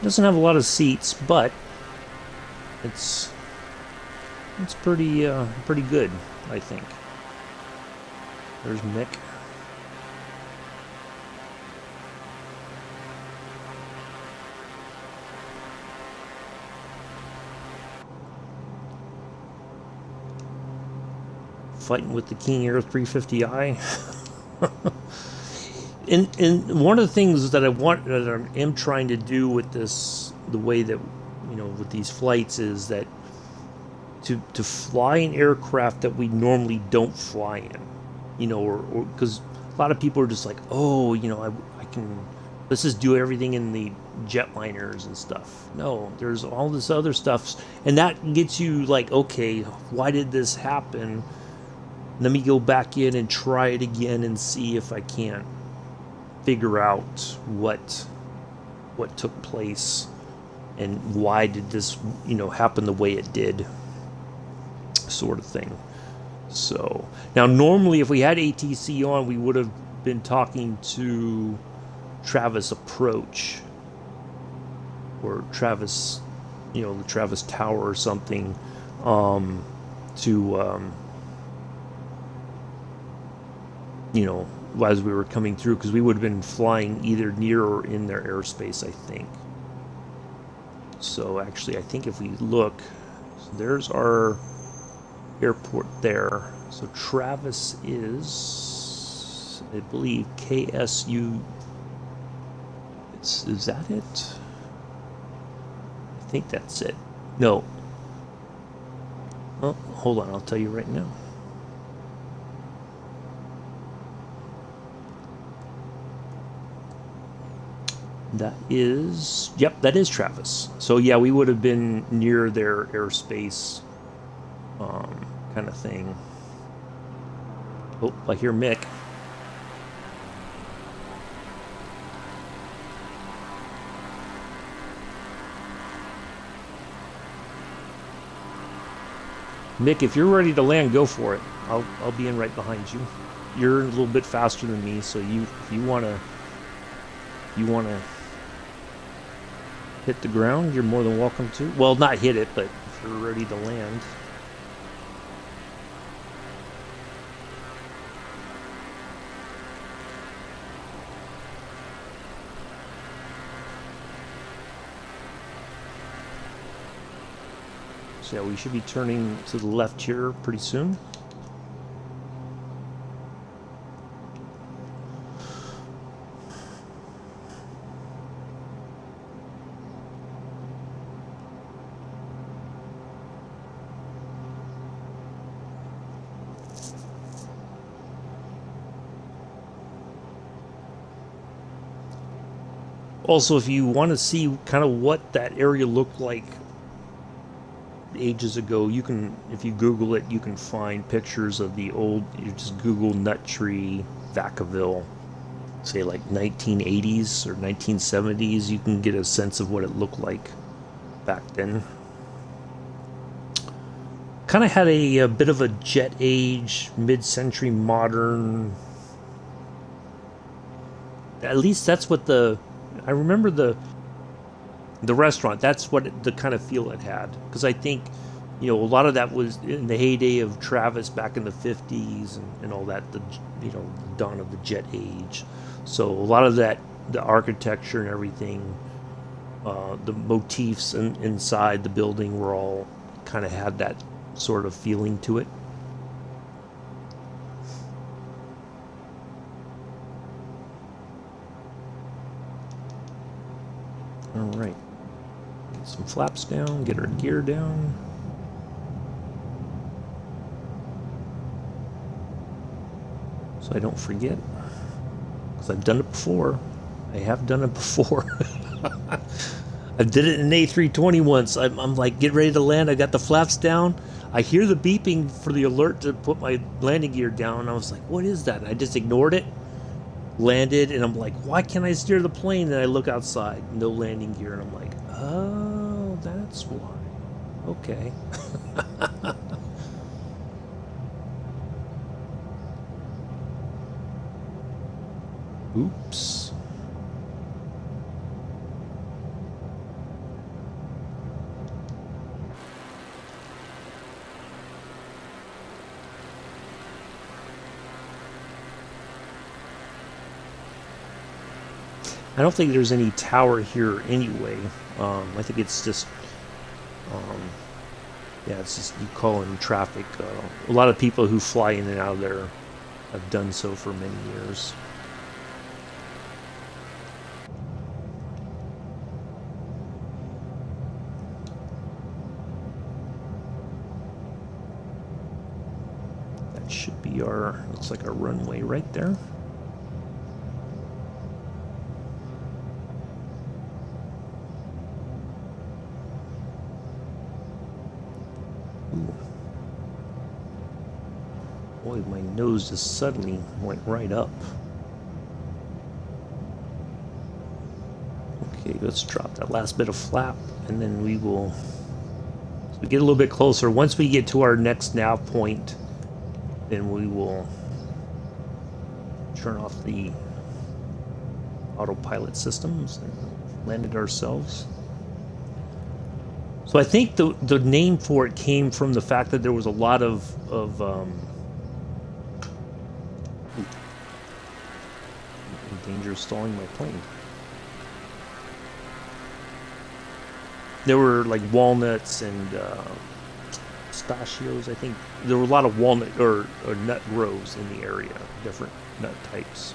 It doesn't have a lot of seats, but it's pretty good, I think. There's Mick. Fighting with the King Air 350i. and one of the things that I am trying to do with this, the way that, with these flights, is that to fly an aircraft that we normally don't fly in, or because a lot of people are just like, oh, I can, let's just do everything in the jetliners and stuff. No, there's all this other stuff, and that gets you like, okay, why did this happen? Let me go back in and try it again and see if I can't figure out what took place and why did this, happen the way it did, sort of thing. So now normally if we had ATC on, we would have been talking to Travis Approach or Travis, the Travis Tower or something, as we were coming through, because we would have been flying either near or in their airspace, I think. So actually, I think if we look, so there's our airport there. So Travis is, I believe, KSU. Is that it? I think that's it. No. Oh, hold on, I'll tell you right now. That is, yep, that is Travis. So yeah, we would have been near their airspace, kind of thing. Oh, I hear Mick. Mick, if you're ready to land, go for it. I'll be in right behind you. You're a little bit faster than me, so if you wanna hit the ground, you're more than welcome to. Well, not hit it, but if you're ready to land. So yeah, we should be turning to the left here pretty soon. Also, if you want to see kind of what that area looked like ages ago, you can, if you Google it, you can find pictures of the old, you just Google Nut Tree, Vacaville, say like 1980s or 1970s, you can get a sense of what it looked like back then. Kind of had a bit of a jet age, mid-century modern, at least that's what I remember the restaurant. That's what the kind of feel it had, because I think, a lot of that was in the heyday of Travis back in the 50s and all that, the dawn of the jet age. So a lot of that, the architecture and everything, the motifs inside the building were all kind of had that sort of feeling to it. All right, get some flaps down, get our gear down. So I don't forget, because I've done it before. I have done it before. I did it in an A320 once. I'm like, get ready to land. I got the flaps down. I hear the beeping for the alert to put my landing gear down. I was like, what is that? And I just ignored it. Landed, and I'm like, why can't I steer the plane? And I look outside, no landing gear, and I'm like, oh, that's why. Okay. Oops. I don't think there's any tower here anyway. I think it's just, it's just you call in traffic. A lot of people who fly in and out of there have done so for many years. That should be our, looks like our runway right there. Boy, my nose just suddenly went right up. Okay, let's drop that last bit of flap, and then we will we get a little bit closer. Once we get to our next nav point, then we will turn off the autopilot systems and land it ourselves. So I think the name for it came from the fact that there was a lot of in danger of stalling my plane. There were like walnuts and pistachios. I think there were a lot of walnut or nut groves in the area, different nut types.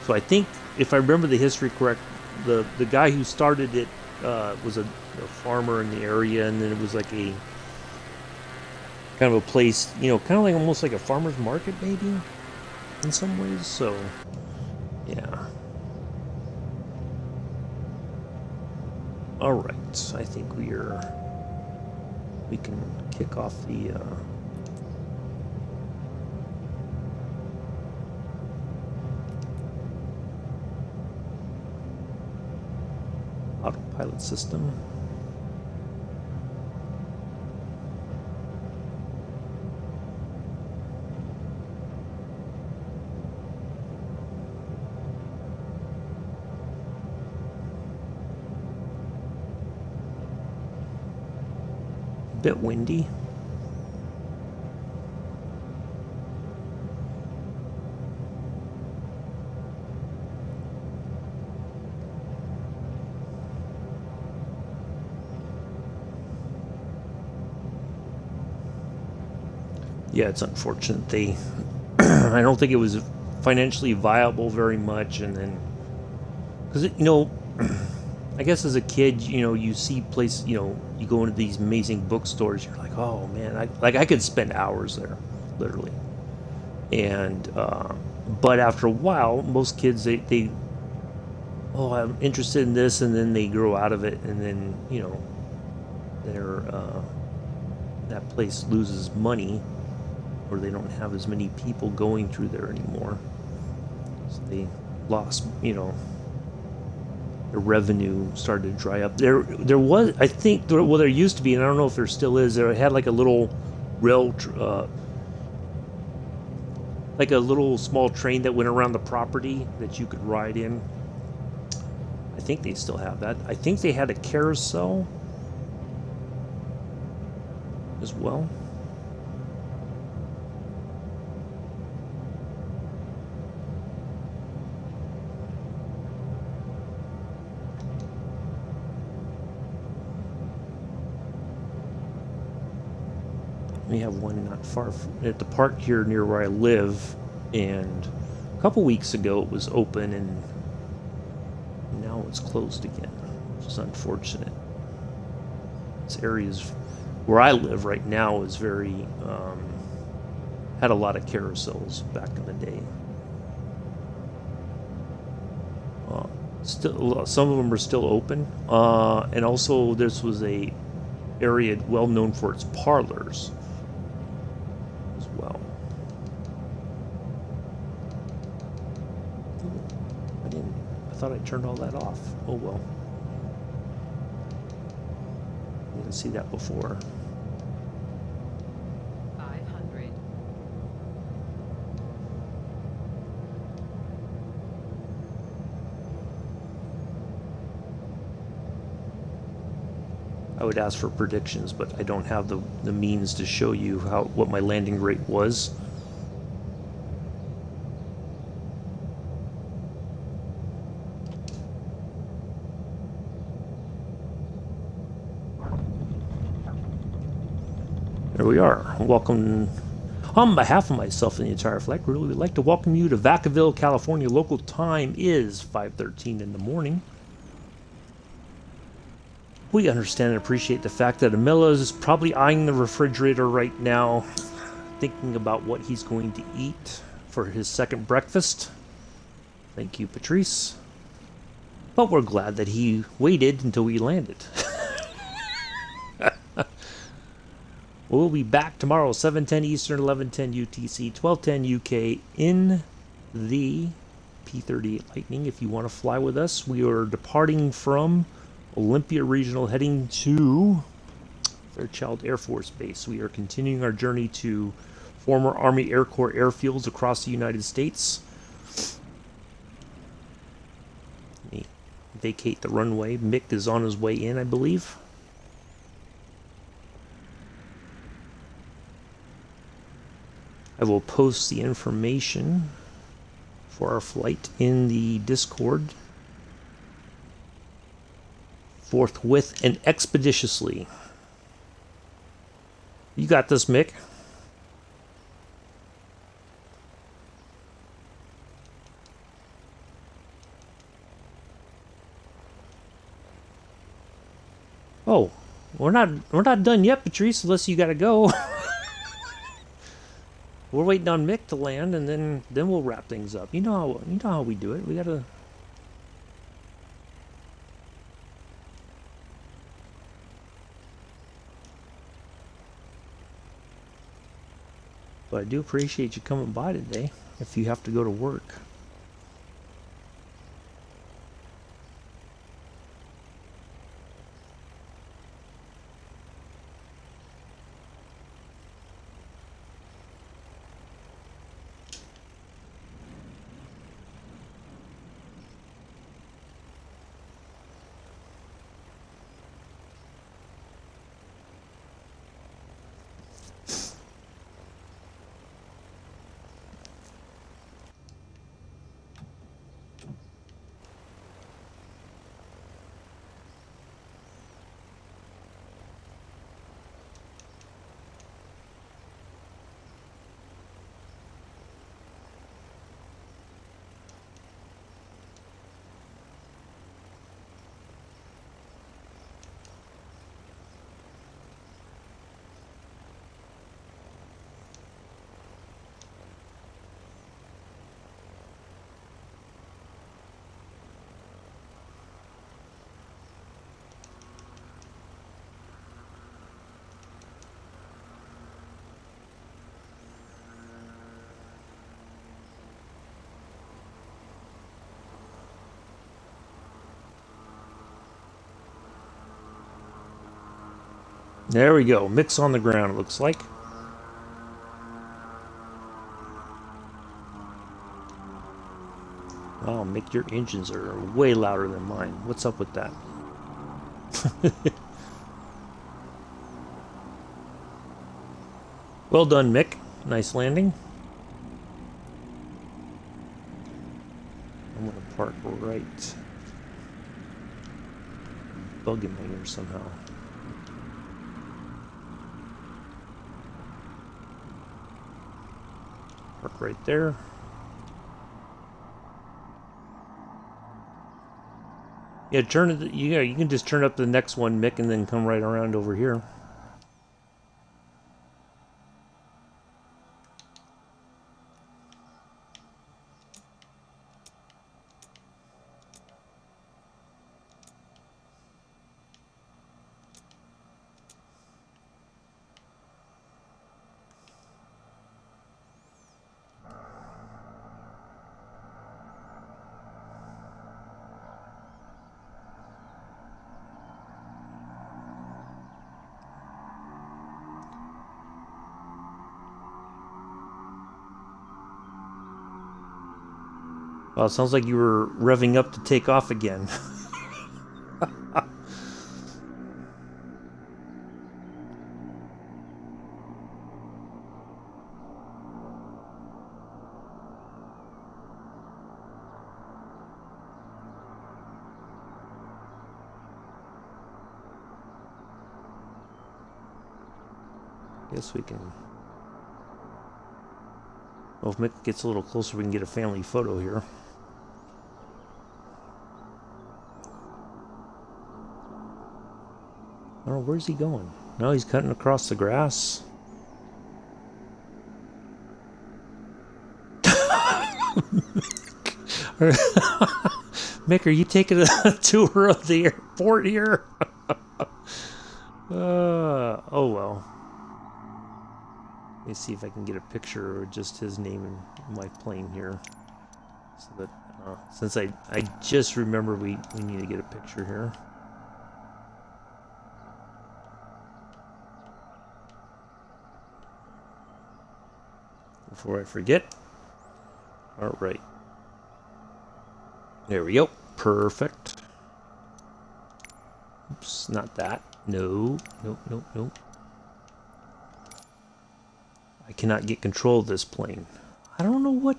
So I think, if I remember the history correct, the guy who started it was a farmer in the area, and then it was like a kind of a place, you know, kind of like almost like a farmer's market maybe in some ways. So yeah. All right, I think we can kick off the autopilot system. Bit windy. Yeah, it's unfortunate. They I don't think it was financially viable very much, and then because you know I guess as a kid, you know, you see places, you know, you go into these amazing bookstores, you're like, oh man, I could spend hours there, literally. And but after a while, most kids they oh, I'm interested in this, and then they grow out of it, and then, you know, they're that place loses money, or they don't have as many people going through there anymore, so they lost, you know, the revenue started to dry up. There was, I think, well, there used to be, and I don't know if there still is, there had like a little rail, like a little small train that went around the property that you could ride in. I think they still have that. I think they had a carousel as well. We have one not far at the park here near where I live, and a couple weeks ago it was open, and now it's closed again, which is unfortunate. This area is where I live right now is very had a lot of carousels back in the day. Still, some of them are still open, and also this was a area well known for its parlors. I thought I turned all that off. Oh well. I didn't see that before. 500. I would ask for predictions, but I don't have the means to show you what my landing rate was. There we are. Welcome. On behalf of myself and the entire flight crew, we'd like to welcome you to Vacaville, California. Local time is 5:13 in the morning. We understand and appreciate the fact that Amila is probably eyeing the refrigerator right now, thinking about what he's going to eat for his second breakfast. Thank you, Patrice. But we're glad that he waited until we landed. We'll be back tomorrow, 7:10 Eastern, 11:10 UTC, 12:10 UK in the P-38 Lightning. If you want to fly with us, we are departing from Olympia Regional, heading to Fairchild Air Force Base. We are continuing our journey to former Army Air Corps airfields across the United States. Let me vacate the runway. Mick is on his way in, I believe. I will post the information for our flight in the Discord forthwith and expeditiously. You got this, Mick. Oh, we're not done yet, Patrice, unless you gotta go. We're waiting on Mick to land, and then we'll wrap things up. You know how we do it. We gotta. But I do appreciate you coming by today. If you have to go to work. There we go. Mix on the ground, it looks like. Oh, Mick, your engines are way louder than mine. What's up with that? Well done, Mick. Nice landing. I'm going to park right. Bug in my ear somehow. Park right there. Yeah, you can just turn up the next one, Mick, and then come right around over here. Well, it sounds like you were revving up to take off again. Guess we can... Well, if Mick gets a little closer, we can get a family photo here. Oh, where's he going? No, he's cutting across the grass. Mick, are you taking a tour of the airport here? Oh well. Let me see if I can get a picture of just his name in my plane here. So that, since I just remember we need to get a picture here. Before I forget. All right. There we go. Perfect. Oops, not that. No, no, no, no. I cannot get control of this plane. I don't know what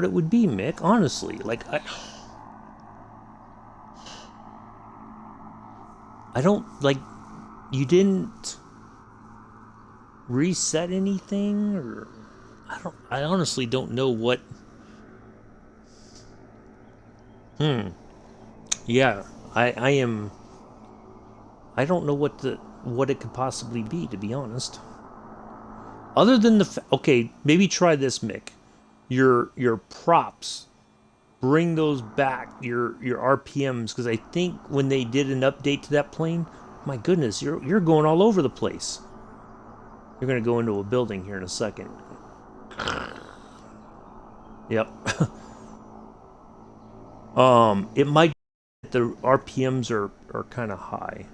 it would be, Mick, honestly. Like I don't like you didn't reset anything, or I honestly don't know what. Yeah, I am. I don't know what it could possibly be, to be honest. Other than okay, maybe try this, Mick. Your props, bring those back. Your RPMs, because I think when they did an update to that plane, my goodness, you're going all over the place. You're gonna go into a building here in a second. Yep. It might the RPMs are kind of high,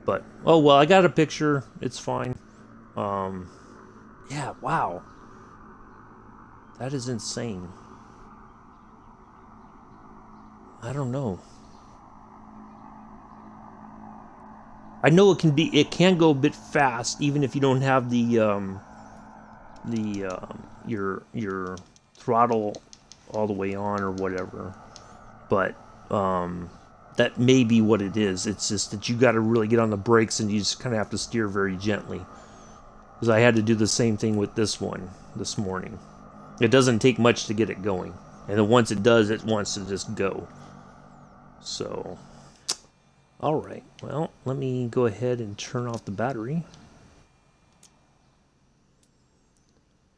but oh well. I got a picture. It's fine. Yeah. Wow. That is insane. I don't know. I know it can go a bit fast even if you don't have your throttle all the way on or whatever. But that may be what it is. It's just that you got to really get on the brakes and you just kind of have to steer very gently. Because I had to do the same thing with this one this morning. It doesn't take much to get it going. And then once it does, it wants to just go. So, all right. Well, let me go ahead and turn off the battery.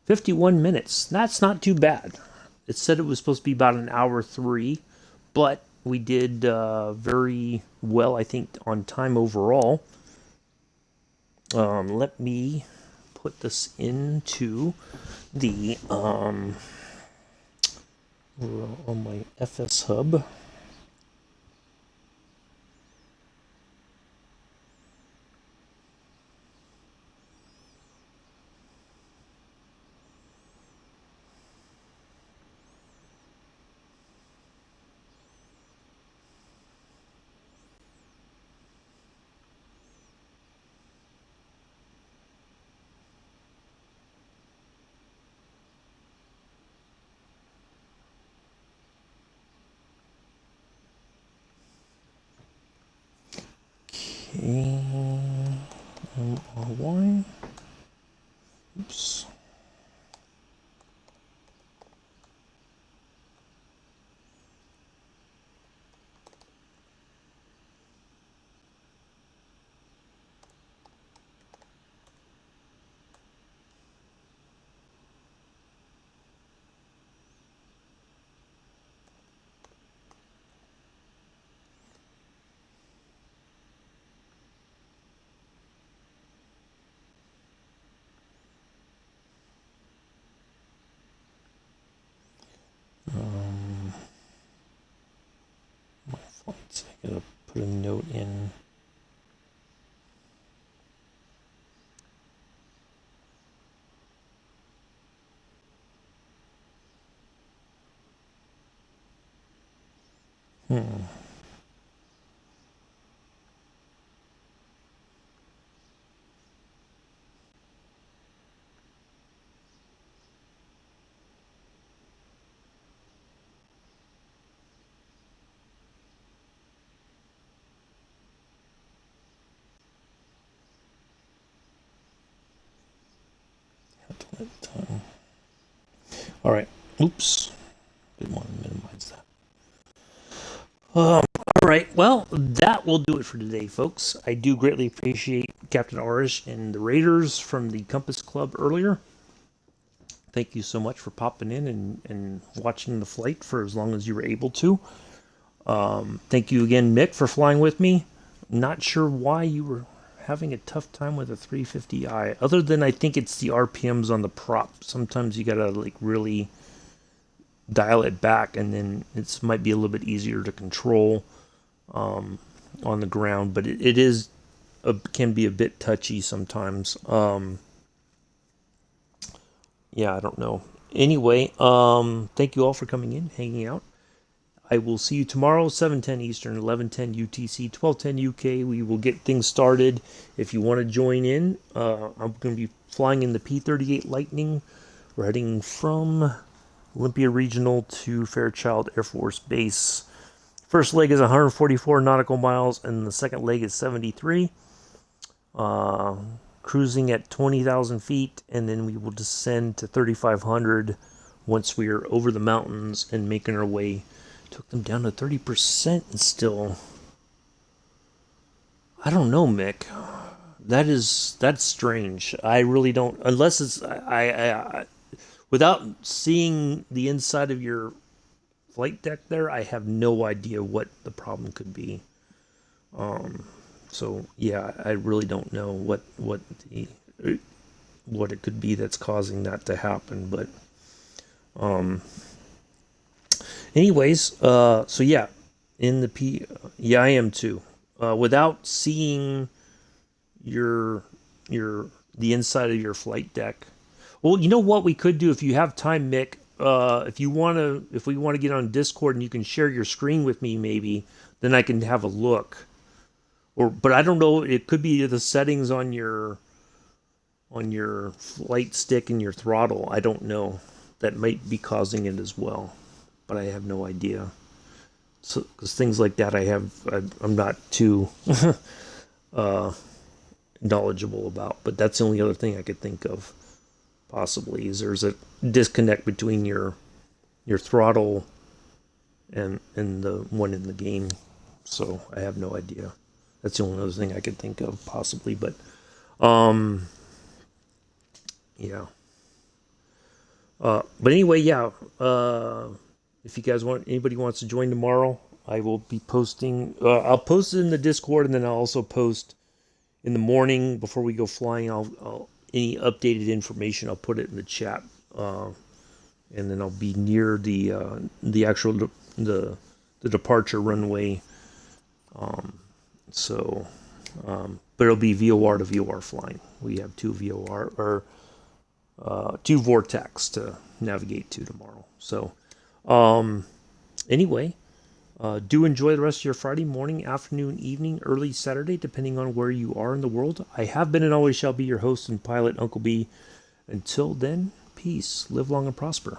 51 minutes. That's not too bad. It said it was supposed to be about an hour 3, but we did very well, I think, on time overall. Let me put this into the on my FS hub. MRY. Oops. My flights. I gotta put a note in. Time. All right. Oops. Didn't want to minimize that. All right. Well, that will do it for today, folks. I do greatly appreciate Captain Orish and the Raiders from the Compass Club earlier. Thank you so much for popping in and watching the flight for as long as you were able to. Thank you again, Mick, for flying with me. Not sure why you were having a tough time with a 350i. Other than I think it's the RPMs on the prop. Sometimes you gotta like really dial it back, and then it might be a little bit easier to control on the ground. But it is can be a bit touchy sometimes. Yeah, I don't know. Anyway, thank you all for coming in, hanging out. I will see you tomorrow, 7:10 Eastern, 11:10 UTC, 12:10 UK. We will get things started. If you want to join in, I'm going to be flying in the P-38 Lightning. We're heading from Olympia Regional to Fairchild Air Force Base. First leg is 144 nautical miles, and the second leg is 73. Cruising at 20,000 feet, and then we will descend to 3,500 once we are over the mountains and making our way. Took them down to 30% and still. I don't know, Mick. That's strange. I really don't, unless it's I without seeing the inside of your flight deck there, I have no idea what the problem could be. So yeah, I really don't know what it could be that's causing that to happen. But anyways, so yeah, in the yeah, I am too. Without seeing the inside of your flight deck. Well, you know what we could do if you have time, Mick. If we want to get on Discord and you can share your screen with me, maybe then I can have a look. But I don't know. It could be the settings on your flight stick and your throttle. I don't know. That might be causing it as well, but I have no idea. So, because things like that, I'm not too knowledgeable about. But that's the only other thing I could think of. Possibly is there's a disconnect between your throttle and the one in the game. So I have no idea. That's the only other thing I could think of, possibly. But, yeah. But anyway, yeah. If you guys anybody wants to join tomorrow, I will be posting. I'll post it in the Discord, and then I'll also post in the morning before we go flying. I'll any updated information, I'll put it in the chat, and then I'll be near the actual the departure runway. But it'll be VOR to VOR flying. We have two VOR or two vortex to navigate to tomorrow. So, anyway, do enjoy the rest of your Friday morning, afternoon, evening, early Saturday, depending on where you are in the world. I have been and always shall be your host and pilot, Uncle B. Until then, peace, live long and prosper.